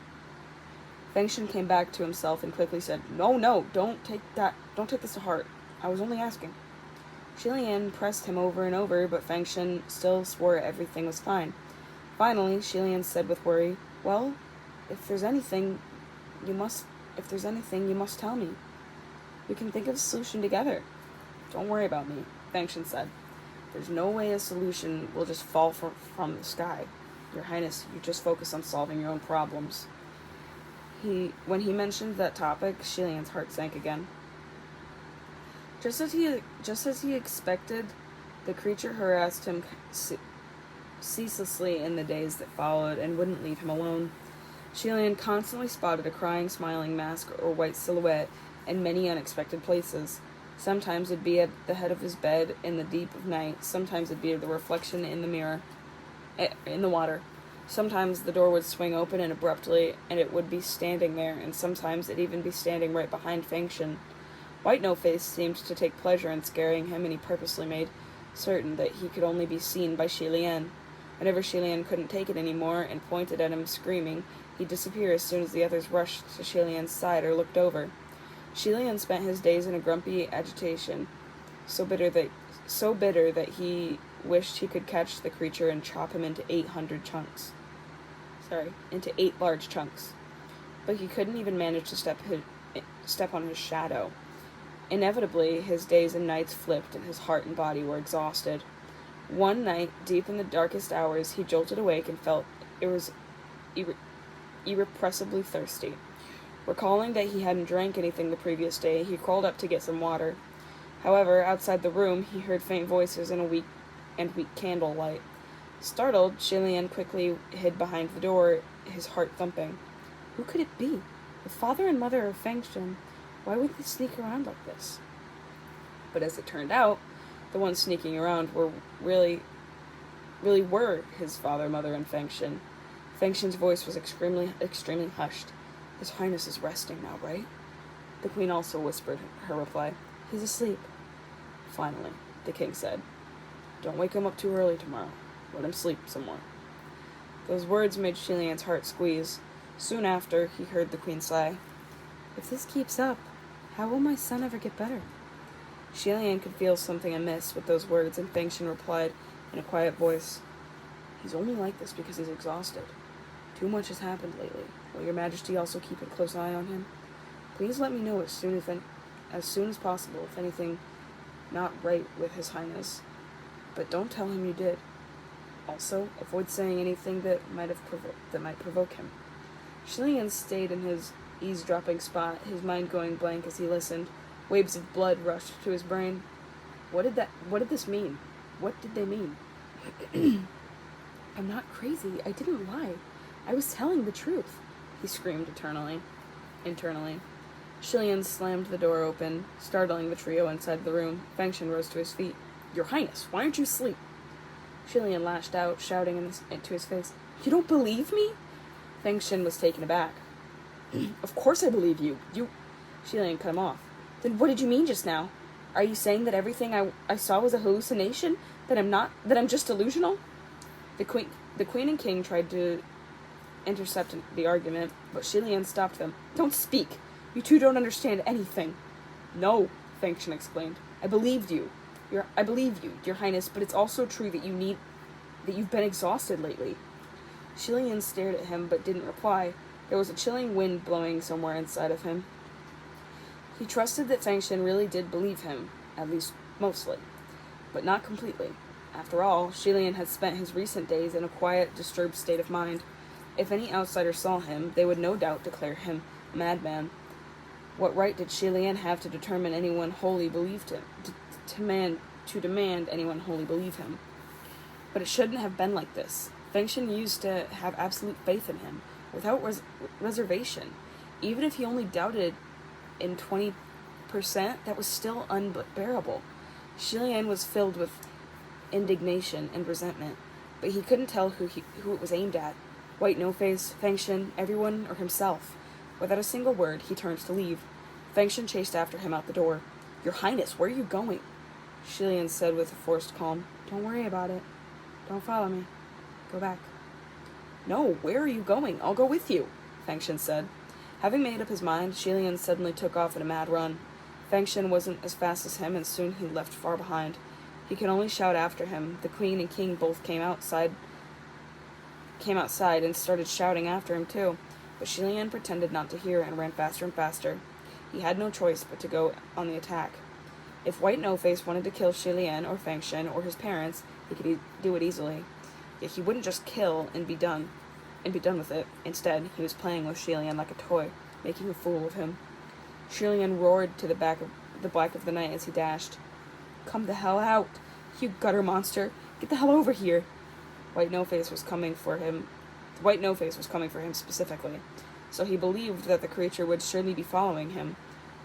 Fangshan came back to himself and quickly said, No, don't take this to heart. I was only asking." Shilian pressed him over and over, but Fangshan still swore everything was fine. Finally, Shilian said with worry, "Well, if there's anything, you must tell me. We can think of a solution together." "Don't worry about me," Fangshan said. "There's no way a solution will just fall from the sky. Your Highness, you just focus on solving your own problems." When he mentioned that topic, Shilian's heart sank again. Just as he expected, the creature harassed him ceaselessly in the days that followed and wouldn't leave him alone. Shilian constantly spotted a crying, smiling mask or white silhouette in many unexpected places. Sometimes it'd be at the head of his bed in the deep of night. Sometimes it'd be the reflection in the mirror, in the water. Sometimes the door would swing open and abruptly, and it would be standing there, and sometimes it'd even be standing right behind Fangshan. White No Face seemed to take pleasure in scaring him, and he purposely made certain that he could only be seen by Shilian. Whenever Shilian couldn't take it anymore and pointed at him screaming, he'd disappear as soon as the others rushed to Shilian's side or looked over. Shilian spent his days in a grumpy agitation, so bitter that he wished he could catch the creature and chop him into 8 large chunks. But he couldn't even manage to step on his shadow. Inevitably, his days and nights flipped, and his heart and body were exhausted. One night, deep in the darkest hours, he jolted awake and felt irrepressibly thirsty. Recalling that he hadn't drank anything the previous day, he crawled up to get some water. However, outside the room, he heard faint voices and weak candle light. Startled, Shilian quickly hid behind the door, his heart thumping. Who could it be? The father and mother of Fangshan. Why would they sneak around like this? But as it turned out, the ones sneaking around were really were his father, mother, and Fangshan. Fangshan's voice was extremely hushed. His Highness is resting now, right? The Queen also whispered her reply. He's asleep. Finally, the King said. Don't wake him up too early tomorrow. Let him sleep some more. Those words made Shilian's heart squeeze. Soon after, he heard the Queen sigh. If this keeps up, how will my son ever get better? Shilian could feel something amiss with those words, and Fangshan replied in a quiet voice, He's only like this because he's exhausted. Too much has happened lately. Will your Majesty also keep a close eye on him? Please let me know as soon as possible if anything not right with His Highness. But don't tell him you did. Also, avoid saying anything that might provoke him. Shilian stayed in his eavesdropping spot, his mind going blank as he listened. Waves of blood rushed to his brain. What did this mean? What did they mean? I'm not crazy. I didn't lie. I was telling the truth, he screamed internally. Shillian slammed the door open, startling the trio inside the room. Fengshen rose to his feet. Your Highness, why aren't you asleep? Shillian lashed out, shouting into his face. You don't believe me? Fengshen was taken aback. Of course I believe you. Shillian cut him off. Then what did you mean just now? Are you saying that everything I saw was a hallucination? That I'm just delusional? The queen and king tried to intercept the argument, but Shillian stopped them. Don't speak. You two don't understand anything. No, Fengshen explained. I believe you, Your Highness, but it's also true that you've been exhausted lately. Shillian stared at him but didn't reply. There was a chilling wind blowing somewhere inside of him. He trusted that Fengshen really did believe him, at least mostly, but not completely. After all, Shillian had spent his recent days in a quiet, disturbed state of mind. If any outsider saw him, they would no doubt declare him a madman. What right did Shillian have to determine anyone wholly believed him? To demand anyone wholly believe him? But it shouldn't have been like this. Fengshen used to have absolute faith in him, without reservation. Even if he only doubted in 20%, that was still unbearable. Shillian was filled with indignation and resentment, but he couldn't tell who it was aimed at. White No-Face, Fengshen, everyone, or himself. Without a single word, he turned to leave. Fengshen chased after him out the door. Your Highness, where are you going? Shillian said with a forced calm. Don't worry about it. Don't follow me. Go back. No, where are you going? I'll go with you, Fengshen said. Having made up his mind, Shillian suddenly took off in a mad run. Fengshen wasn't as fast as him, and soon he left far behind. He could only shout after him. The queen and king both came outside and started shouting after him too, but Shillian pretended not to hear and ran faster and faster. He had no choice but to go on the attack. If White No-Face wanted to kill Shillian or Fengshen or his parents, he could do it easily. Yet he wouldn't just kill and be done with it. Instead, he was playing with Shillian like a toy, making a fool of him. Shillian roared to the black of the night as he dashed. Come the hell out, you gutter monster! Get the hell over here! White No-Face was coming for him specifically, so he believed that the creature would surely be following him.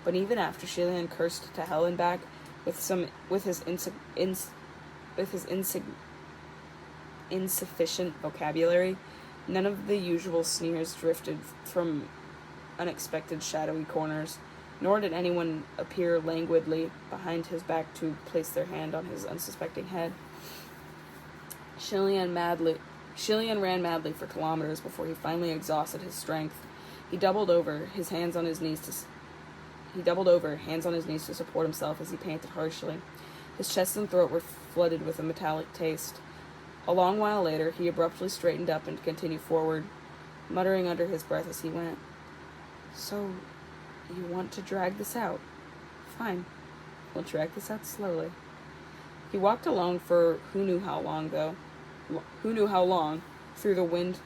But even after Shillian cursed to hell and back with his insufficient vocabulary, none of the usual sneers drifted from unexpected shadowy corners, nor did anyone appear languidly behind his back to place their hand on his unsuspecting head. Shillian ran madly for kilometers before he finally exhausted his strength. He doubled over, hands on his knees to support himself as he panted harshly. His chest and throat were flooded with a metallic taste. A long while later, he abruptly straightened up and continued forward, muttering under his breath as he went. So, you want to drag this out? Fine. We'll drag this out slowly. He walked alone for who knew how long, through the wind.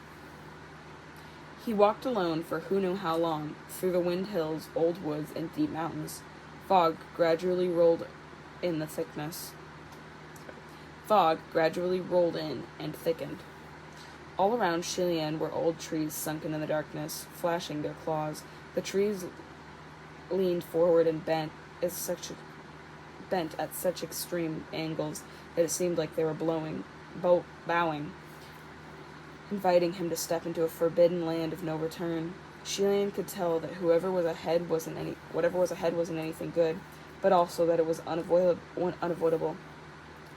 He walked alone for who knew how long, through the wind hills, old woods, and deep mountains. Fog gradually rolled in and thickened. All around Shillian were old trees sunken in the darkness, flashing their claws. The trees leaned forward and bent at such extreme angles that it seemed like they were bowing, inviting him to step into a forbidden land of no return. Shillian could tell that whatever was ahead wasn't anything good, but also that it was unavoidable.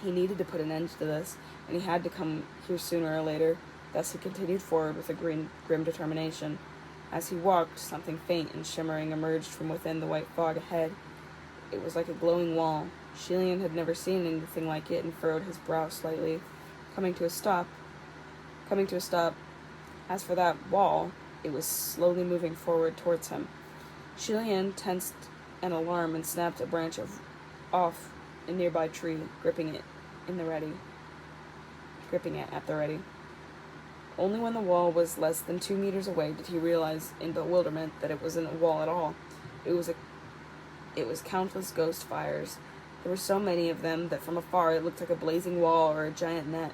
He needed to put an end to this, and he had to come here sooner or later. Thus he continued forward with a grim determination. As he walked, something faint and shimmering emerged from within the white fog ahead. It was like a glowing wall. Shillian had never seen anything like it and furrowed his brow slightly, coming to a stop. As for that wall, it was slowly moving forward towards him. Shillian tensed in alarm and snapped a branch off a nearby tree, gripping it at the ready. Only when the wall was less than 2 meters away did he realize, in bewilderment, that it wasn't a wall at all. It was countless ghost fires. There were so many of them that from afar it looked like a blazing wall or a giant net.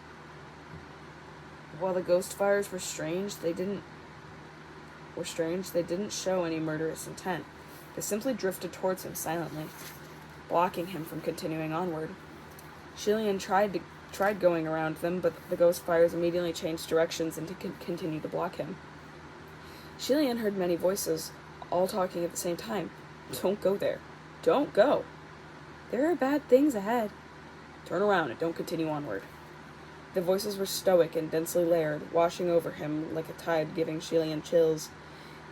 While the ghost fires were strange, they didn't show any murderous intent. They simply drifted towards him silently, blocking him from continuing onward. Shilian tried going around them, but the ghost fires immediately changed directions and continued to block him. Shilian heard many voices, all talking at the same time. Don't go there. Don't go. There are bad things ahead. Turn around and don't continue onward. The voices were stoic and densely layered, washing over him like a tide, giving Shilian chills.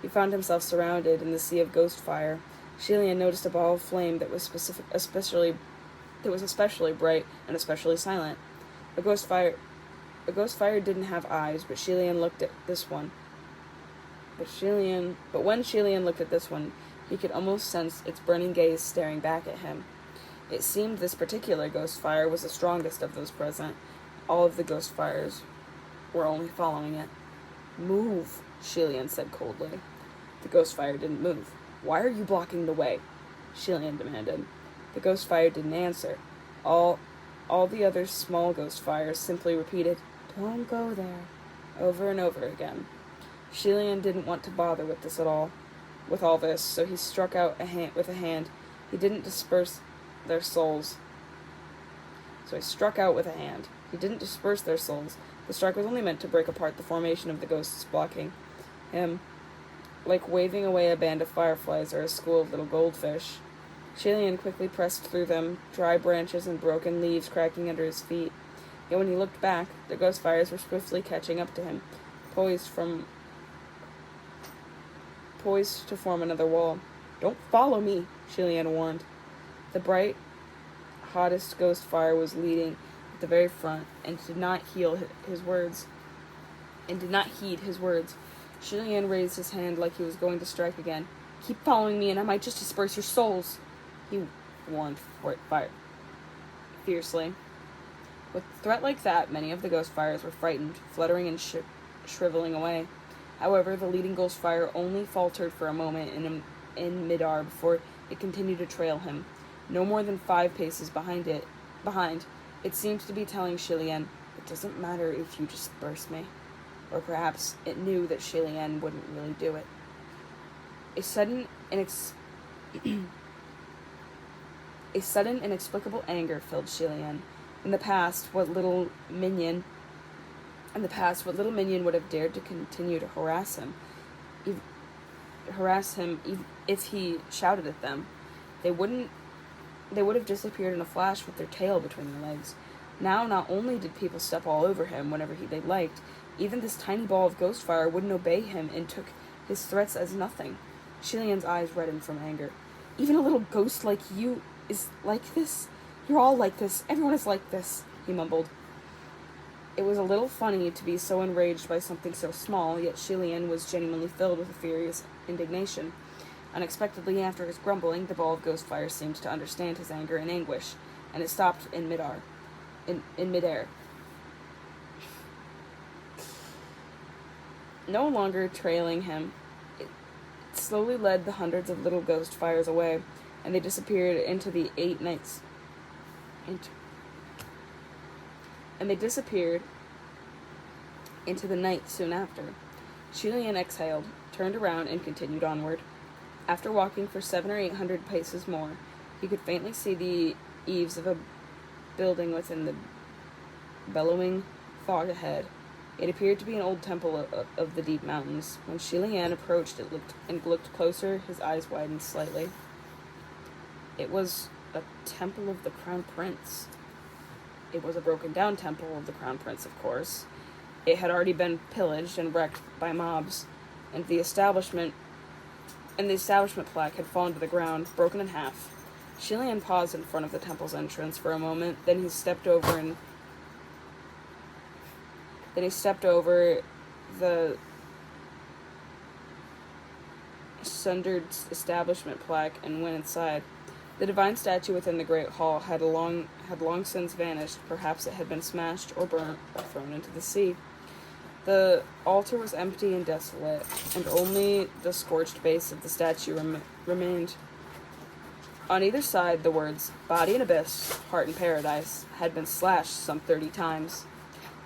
He found himself surrounded in the sea of ghost fire. Shilian noticed a ball of flame that was especially bright and especially silent. A ghost fire didn't have eyes, but Shilian looked at this one. But when Shilian looked at this one, he could almost sense its burning gaze staring back at him. It seemed this particular ghost fire was the strongest of those present. All of the ghost fires were only following it. Move, Shilian said coldly. The ghost fire didn't move. Why are you blocking the way? Shilian demanded. The ghost fire didn't answer. All the other small ghost fires simply repeated, "Don't go there," over and over again. Shilian didn't want to bother with all this, so he struck out with a hand. He didn't disperse their souls. He didn't disperse their souls. The strike was only meant to break apart the formation of the ghosts blocking him, like waving away a band of fireflies or a school of little goldfish. Shilian quickly pressed through them, dry branches and broken leaves cracking under his feet. Yet when he looked back, the ghost fires were swiftly catching up to him, poised to form another wall. Don't follow me, Shilian warned. The bright, hottest ghost fire was leading at the very front and did not heed his words. Shilian raised his hand like he was going to strike again. Keep following me and I might just disperse your souls, he warned fiercely. With a threat like that, many of the ghost fires were frightened, fluttering and shriveling away. However, the leading ghost fire only faltered for a moment in mid-air before it continued to trail him. No more than 5 paces behind, it seemed to be telling Shilian, "It doesn't matter if you disperse me." Or perhaps it knew that Shilian wouldn't really do it. A sudden, inexplicable anger filled Shilian. In the past, what little minion would have dared to continue to harass him if he shouted at them. They would have disappeared in a flash with their tail between their legs. Now, not only did people step all over him whenever they liked, even this tiny ball of ghost fire wouldn't obey him and took his threats as nothing. Shilian's eyes reddened from anger. Even a little ghost like you is like this? You're all like this. Everyone is like this, he mumbled. It was a little funny to be so enraged by something so small, yet Shilian was genuinely filled with a furious indignation. Unexpectedly, after his grumbling, the ball of ghost fire seemed to understand his anger and anguish, and it stopped in midair. No longer trailing him, it slowly led the hundreds of little ghost fires away, and they disappeared into the night soon after. Shilian exhaled, turned around, and continued onward. After walking for 700 or 800 paces more, he could faintly see the eaves of a building within the bellowing fog ahead. It appeared to be an old temple of the deep mountains. When Shilian approached it looked closer, his eyes widened slightly. It was a temple of the Crown Prince. It was a broken-down temple of the Crown Prince, of course. It had already been pillaged and wrecked by mobs, and the establishment plaque had fallen to the ground, broken in half. Shilian paused in front of the temple's entrance for a moment, then he stepped over the sundered establishment plaque and went inside. The divine statue within the great hall had long since vanished. Perhaps it had been smashed or burnt or thrown into the sea. The altar was empty and desolate, and only the scorched base of the statue remained. On either side, the words, "Body in Abyss, Heart in Paradise," had been slashed some 30 times.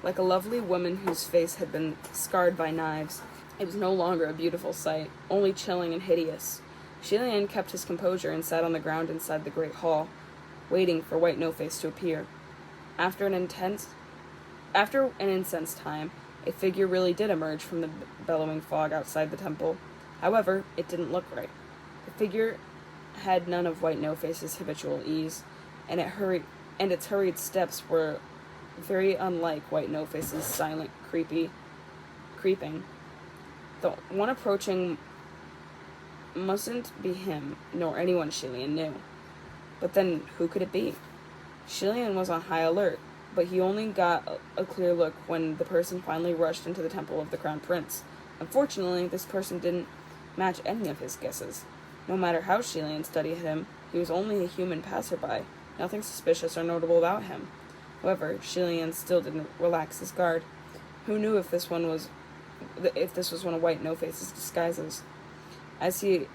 like a lovely woman whose face had been scarred by knives. It was no longer a beautiful sight, only chilling and hideous. Shilian kept his composure and sat on the ground inside the great hall, waiting for White No-Face to appear. After an incense time, a figure really did emerge from the bellowing fog outside the temple. However, it didn't look right. The figure had none of White No-Face's habitual ease, and its hurried steps were very unlike White No-Face's silent, creeping. The one approaching mustn't be him, nor anyone Shilian knew. But then, who could it be? Shilian was on high alert, but he only got a clear look when the person finally rushed into the temple of the Crown Prince. Unfortunately, this person didn't match any of his guesses. No matter how Shilian studied him, he was only a human passerby, nothing suspicious or notable about him. However, Shilian still didn't relax his guard. Who knew if this was one of White No-Face's disguises? As could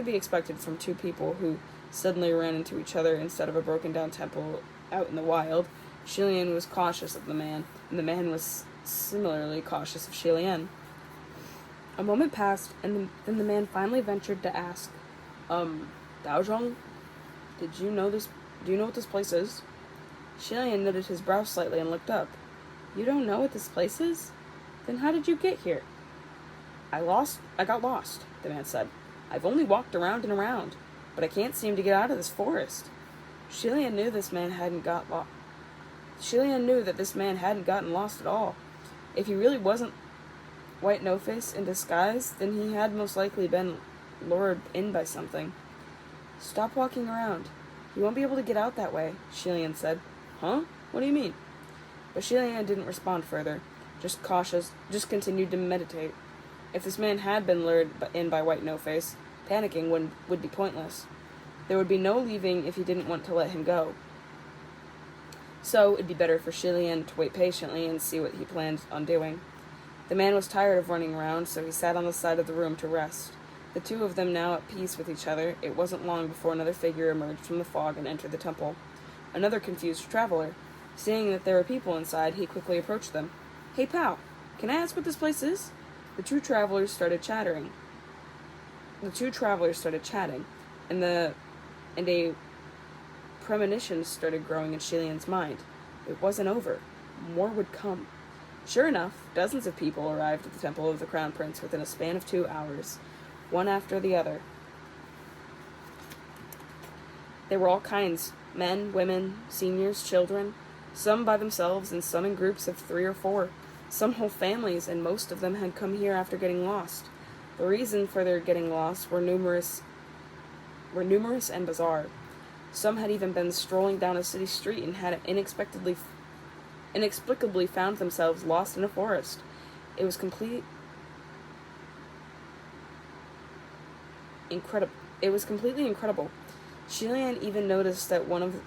be expected from two people who suddenly ran into each other instead of a broken-down temple out in the wild, Shilian was cautious of the man, and the man was similarly cautious of Shilian. A moment passed, and then the man finally ventured to ask, Daozhong, do you know what this place is? Shilian knitted his brow slightly and looked up. You don't know what this place is? Then how did you get here? I got lost, the man said. I've only walked around and around, but I can't seem to get out of this forest. Shilian knew that this man hadn't gotten lost at all. If he really wasn't White No-Face in disguise, then he had most likely been lured in by something. Stop walking around. You won't be able to get out that way, Shilian said. Huh? What do you mean? But Shilian didn't respond further, just continued to meditate. If this man had been lured in by White No-Face, panicking would be pointless. There would be no leaving if he didn't want to let him go. So it'd be better for Shilian to wait patiently and see what he planned on doing. The man was tired of running around, so he sat on the side of the room to rest. The two of them now at peace with each other, it wasn't long before another figure emerged from the fog and entered the temple. Another confused traveler. Seeing that there were people inside, he quickly approached them. Hey, pal, can I ask what this place is? The two travelers started chatting, and a premonition started growing in Shilian's mind. It wasn't over. More would come. Sure enough, dozens of people arrived at the temple of the Crown Prince within a span of 2 hours, one after the other. They were all kinds, men, women, seniors, children, some by themselves and some in groups of 3 or 4, some whole families, and most of them had come here after getting lost. The reason for their getting lost were numerous and bizarre. Some had even been strolling down a city street and had inexplicably found themselves lost in a forest. It was completely incredible. Shilian even noticed that one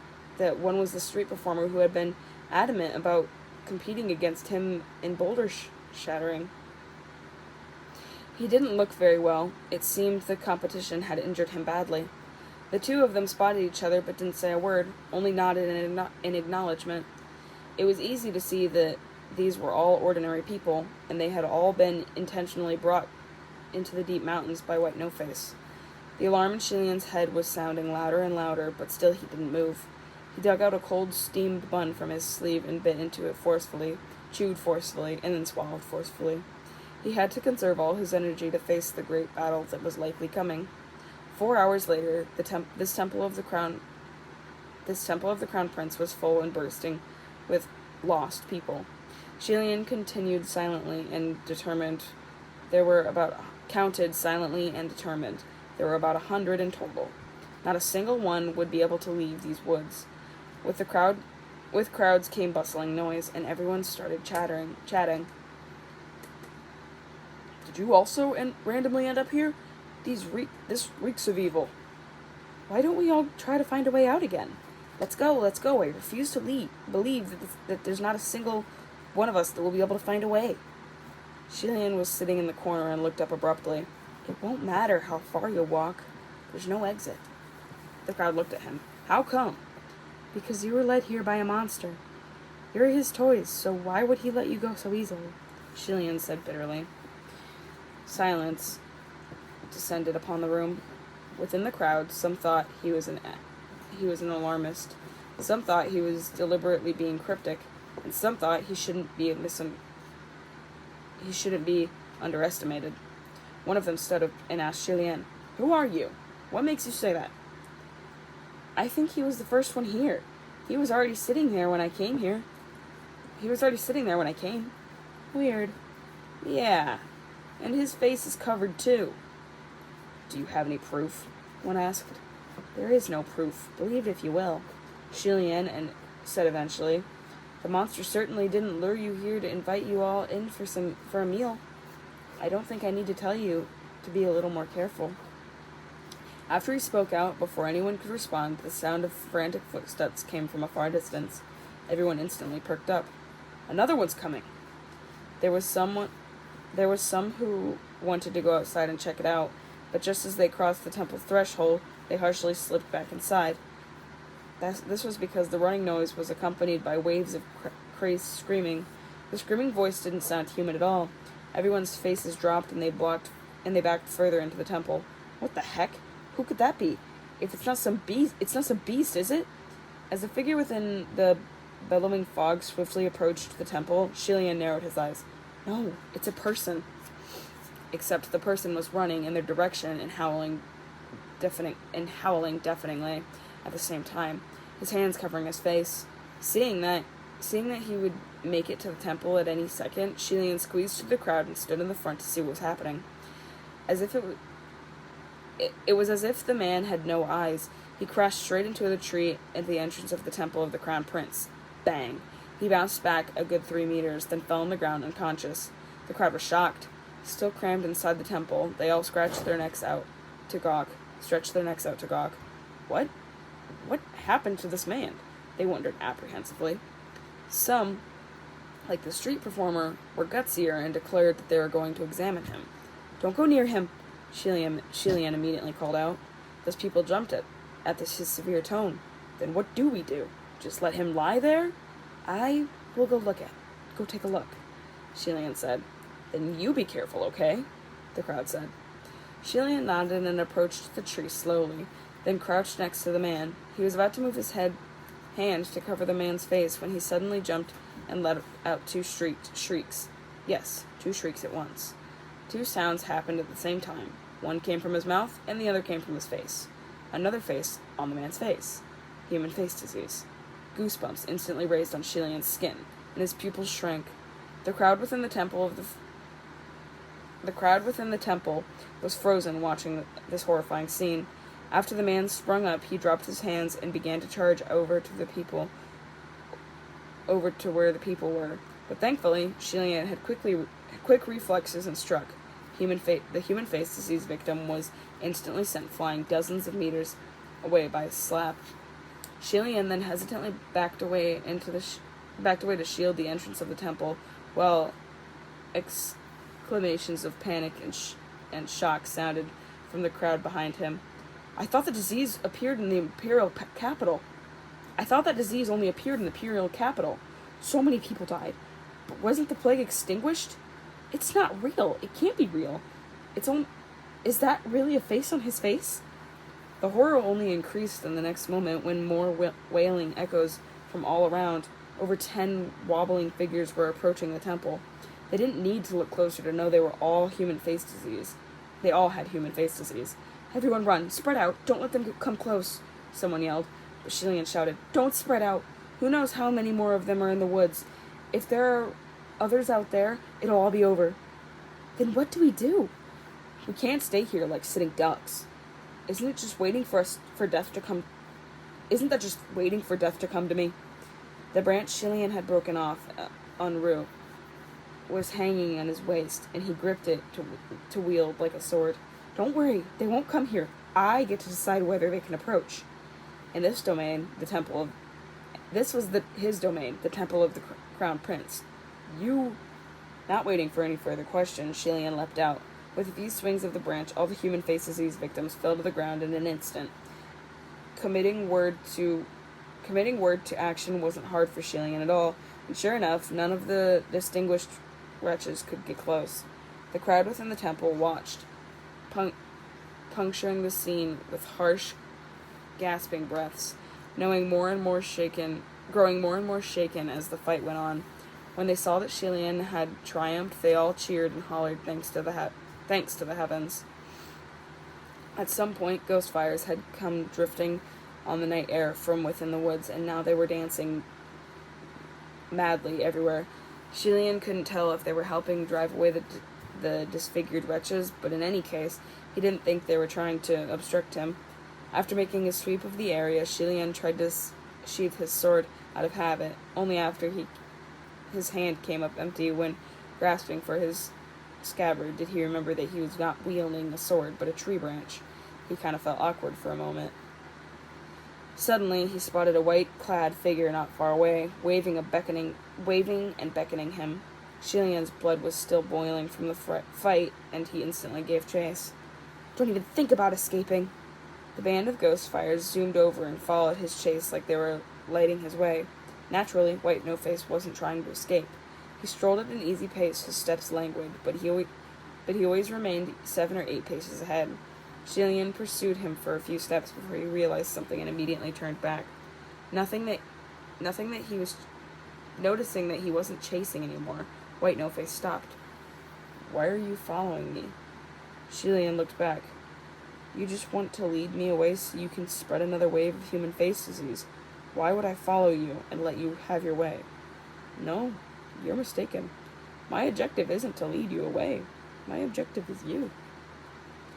was the street performer who had been adamant about competing against him in boulder shattering. He didn't look very well. It seemed the competition had injured him badly. The two of them spotted each other but didn't say a word, only nodded in acknowledgement. It was easy to see that these were all ordinary people, and they had all been intentionally brought into the deep mountains by White No-Face. The alarm in Shilian's head was sounding louder and louder, but still he didn't move. He dug out a cold steamed bun from his sleeve and bit into it forcefully, chewed forcefully, and then swallowed forcefully. He had to conserve all his energy to face the great battle that was likely coming. 4 hours later, this temple of the Crown Prince was full and bursting with lost people. Shilian continued silently and determined. Counted silently and determined. There were about 100 in total. Not a single one would be able to leave these woods. With crowds came bustling noise, and everyone started chatting. Did you also randomly end up here? This reeks of evil. Why don't we all try to find a way out again? Let's go. I refuse to believe that there's not a single one of us that will be able to find a way. Shilian was sitting in the corner and looked up abruptly. It won't matter how far you walk. There's no exit. The crowd looked at him. How come? Because you were led here by a monster. You're his toys, so why would he let you go so easily? Shilian said bitterly. Silence descended upon the room. Within the crowd, some thought he was an alarmist. Some thought he was deliberately being cryptic, and some thought he shouldn't be underestimated. One of them stood up and asked Shilian, "Who are you? What makes you say that?" "I think he was the first one here. He was already sitting there when I came here." "Weird." "Yeah, and his face is covered too." "Do you have any proof?" one asked. "There is no proof. Believe it if you will," Shilian said eventually. "The monster certainly didn't lure you here to invite you all in for a meal. I don't think I need to tell you to be a little more careful." After he spoke out, before anyone could respond, the sound of frantic footsteps came from a far distance. Everyone instantly perked up. "Another one's coming." There was some who wanted to go outside and check it out, but just as they crossed the temple threshold, they harshly slipped back inside. This was because the running noise was accompanied by waves of crazed screaming. The screaming voice didn't sound human at all. Everyone's faces dropped and they backed further into the temple. What the heck? Who could that be? If it's not some beast, is it? As the figure within the bellowing fog swiftly approached the temple, Shilian narrowed his eyes. No, it's a person. Except the person was running in their direction and howling deafeningly at the same time, his hands covering his face. Seeing that he would make it to the temple at any second, Shilian squeezed through the crowd and stood in the front to see what was happening. It was as if the man had no eyes. He crashed straight into the tree at the entrance of the temple of the Crown Prince. Bang! He bounced back a good 3 meters, then fell on the ground unconscious. The crowd was shocked. Still crammed inside the temple, they all stretched their necks out to gawk. What happened to this man? They wondered apprehensively. Some, like the street performer, were gutsier and declared that they were going to examine him. "Don't go near him," Shilian immediately called out. Those people jumped at his severe tone. "Then what do we do? Just let him lie there?" "I will go take a look," Shilian said. "Then you be careful, okay?" the crowd said. Shilian nodded and approached the tree slowly, then crouched next to the man. He was about to move his hand to cover the man's face when he suddenly jumped and let out 2 shrieks. Yes, 2 shrieks at once. 2 sounds happened at the same time. One came from his mouth, and the other came from his face. Another face on the man's face. Human face disease. Goosebumps instantly raised on Shilian's skin, and his pupils shrank. The crowd within the temple was frozen watching this horrifying scene. After the man sprung up, he dropped his hands and began to charge over to where the people were. But thankfully, Shilian had quick reflexes and struck. The human face disease victim was instantly sent flying dozens of meters away by a slap. Shilian then hesitantly backed away to shield the entrance of the temple, while exclamations of panic and shock sounded from the crowd behind him. "I thought the disease appeared in the imperial capital. Only appeared in the imperial capital. So many people died. But wasn't the plague extinguished? It's not real. It can't be real. Is that really a face on his face?" The horror only increased in the next moment when more wailing echoes from all around. Over 10 wobbling figures were approaching the temple. They didn't need to look closer to know they were all human face disease. They all had human face disease. "Everyone run! Spread out! Don't let them come close!" someone yelled. But Shilian shouted, "Don't spread out! Who knows how many more of them are in the woods? If there are others out there, it'll all be over." "Then what do we do?" "We can't stay here like sitting ducks. Isn't that just waiting for death to come to me?" The branch Shilian had broken off en route was hanging on his waist, and he gripped it to wield like a sword. "Don't worry, they won't come here. I get to decide whether they can approach." In this domain, his domain, the temple of the Crown Prince. Not waiting for any further questions, Shilian leapt out. With a few swings of the branch, all the human face disease victims fell to the ground in an instant. Committing word to Committing word to action wasn't hard for Shelian at all, and sure enough, none of the distinguished wretches could get close. The crowd within the temple watched, puncturing the scene with harsh, gasping breaths, growing more and more shaken as the fight went on. When they saw that Shelian had triumphed, they all cheered and hollered thanks to the heavens. At some point, ghost fires had come drifting on the night air from within the woods, and now they were dancing madly everywhere. Shelian couldn't tell if they were helping drive away the disfigured wretches, but in any case, he didn't think they were trying to obstruct him. After making a sweep of the area, Shelian tried to sheath his sword out of habit, only after his hand came up empty when, grasping for his scabbard, did he remember that he was not wielding a sword, but a tree branch. He kind of felt awkward for a moment. Suddenly, he spotted a white-clad figure not far away, waving and beckoning him. Shelian's blood was still boiling from the fight, and he instantly gave chase. "Don't even think about escaping." The band of ghost fires zoomed over and followed his chase like they were lighting his way. Naturally, White No-Face wasn't trying to escape. He strolled at an easy pace, his steps languid, but he always remained 7 or 8 paces ahead. Shelian pursued him for a few steps before he realized something and immediately turned back. Noticing that he wasn't chasing anymore, White No-Face stopped. "Why are you following me?" Shelian looked back. "You just want to lead me away so you can spread another wave of human face disease. Why would I follow you and let you have your way?" "No, you're mistaken. My objective isn't to lead you away. My objective is you."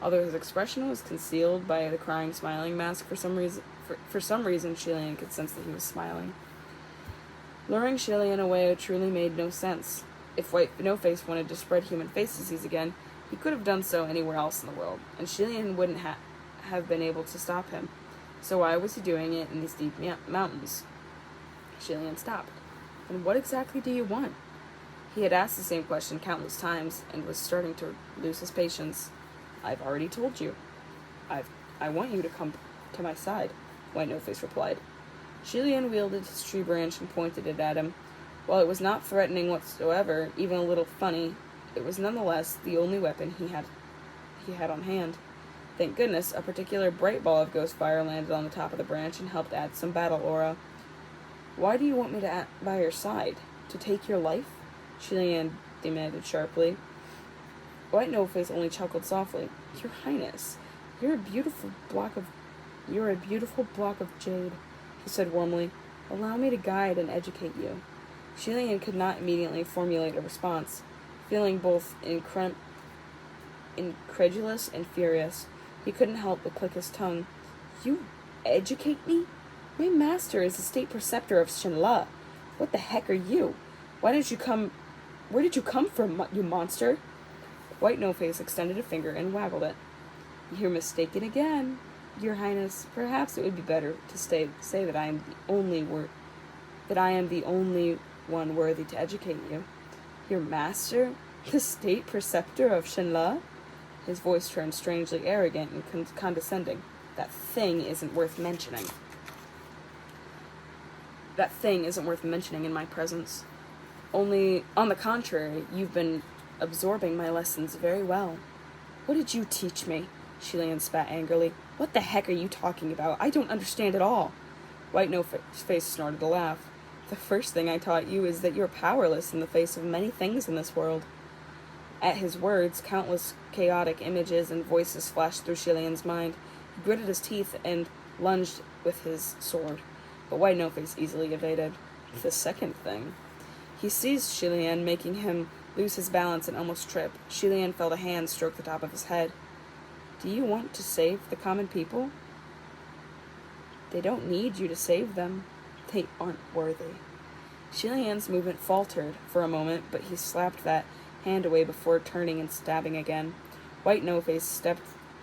Although his expression was concealed by the crying, smiling mask, for some reason, Shelian could sense that he was smiling. Luring Shelian away truly made no sense. If White No-Face wanted to spread human face disease again, he could have done so anywhere else in the world, and Shelian wouldn't have been able to stop him. So why was he doing it in these deep mountains? Shelian stopped. "And what exactly do you want?" He had asked the same question countless times, and was starting to lose his patience. "I've already told you. I want you to come to my side," White No-Face replied. Shelian wielded his tree branch and pointed it at him. While it was not threatening whatsoever, even a little funny, it was nonetheless the only weapon he had on hand. Thank goodness, a particular bright ball of ghost fire landed on the top of the branch and helped add some battle aura. "Why do you want me to by your side? To take your life?" Shelian demanded sharply. White No-Face only chuckled softly. "Your Highness, you're a beautiful block of jade," he said warmly. "Allow me to guide and educate you." Shelian could not immediately formulate a response, feeling both incredulous and furious. He couldn't help but click his tongue. "You educate me? My master is the state preceptor of Shenla. What the heck are you? Where did you come from, you monster?" White No-Face extended a finger and waggled it. "You're mistaken again, Your Highness. Perhaps it would be better to say that I am the only one worthy to educate you." "Your master? The state preceptor of Shenla?" His voice turned strangely arrogant and condescending. That thing isn't worth mentioning in my presence. Only, on the contrary, you've been absorbing my lessons very well." "What did you teach me?" Shelian spat angrily. "What the heck are you talking about? I don't understand at all." White No-Face snorted a laugh. "The first thing I taught you is that you're powerless in the face of many things in this world." At his words, countless chaotic images and voices flashed through Shelian's mind. He gritted his teeth and lunged with his sword, but White No-Face easily evaded. The second thing. He seized Shelian, making him lose his balance and almost trip. Shelian felt a hand stroke the top of his head. "Do you want to save the common people?" "They don't need you to save them. They aren't worthy." Shelian's movement faltered for a moment, but he slapped that hand away before turning and stabbing again. White No-Face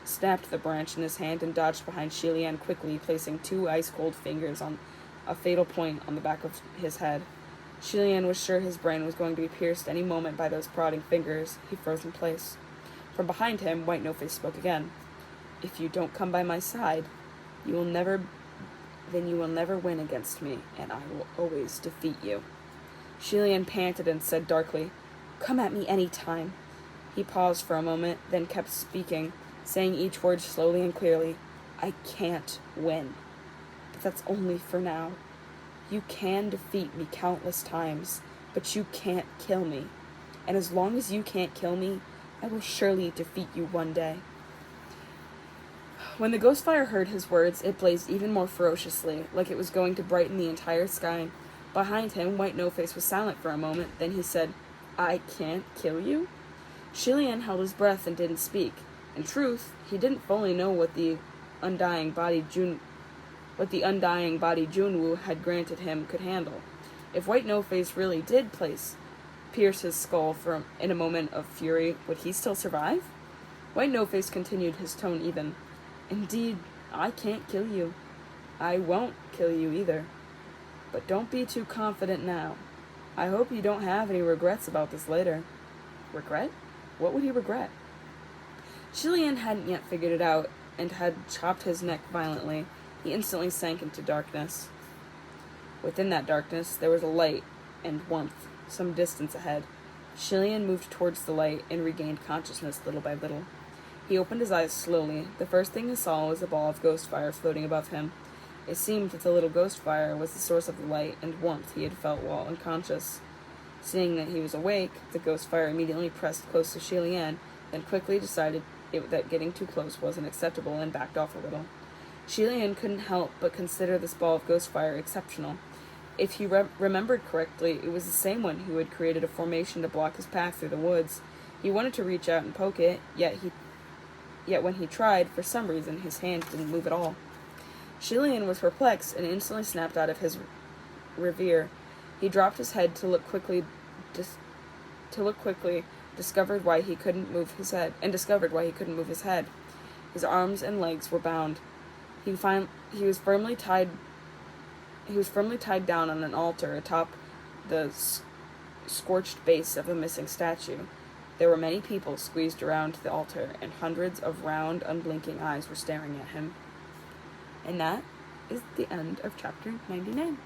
snapped the branch in his hand and dodged behind Shelian quickly, placing 2 ice-cold fingers on a fatal point on the back of his head. Shelian was sure his brain was going to be pierced any moment by those prodding fingers. He froze in place. From behind him, White No-Face spoke again. "If you don't come by my side, you will never then you will never win against me, and I will always defeat you." Shilian panted and said darkly, "Come at me any time." He paused for a moment, then kept speaking, saying each word slowly and clearly. "I can't win. But that's only for now. You can defeat me countless times, but you can't kill me. And as long as you can't kill me, I will surely defeat you one day." When the ghost fire heard his words, it blazed even more ferociously, like it was going to brighten the entire sky. Behind him, White No-Face was silent for a moment, then he said, "I can't kill you?" Shilian held his breath and didn't speak. In truth, he didn't fully know what the undying body Junwoo had granted him could handle. If White No-Face really did pierce his skull in a moment of fury, would he still survive? White No-Face continued, his tone even. "Indeed, I can't kill you. I won't kill you either. But don't be too confident now. I hope you don't have any regrets about this later." Regret? What would he regret? Shilian hadn't yet figured it out, and had chopped his neck violently. He instantly sank into darkness. Within that darkness, there was a light and warmth, some distance ahead. Shilian moved towards the light and regained consciousness little by little. He opened his eyes slowly. The first thing he saw was a ball of ghost fire floating above him. It seemed that the little ghost fire was the source of the light and warmth he had felt while unconscious. Seeing that he was awake, the ghost fire immediately pressed close to Shilian, then quickly decided that getting too close wasn't acceptable and backed off a little. Shilian couldn't help but consider this ball of ghost fire exceptional. If he remembered correctly, it was the same one who had created a formation to block his path through the woods. He wanted to reach out and poke it, yet when he tried, for some reason, his hand didn't move at all. Shilian was perplexed and instantly snapped out of his reverie. He dropped his head to look quickly, discovered why he couldn't move his head. His arms and legs were bound. He was firmly tied down on an altar atop the scorched base of a missing statue. There were many people squeezed around the altar, and hundreds of round, unblinking eyes were staring at him. And that is the end of chapter 99.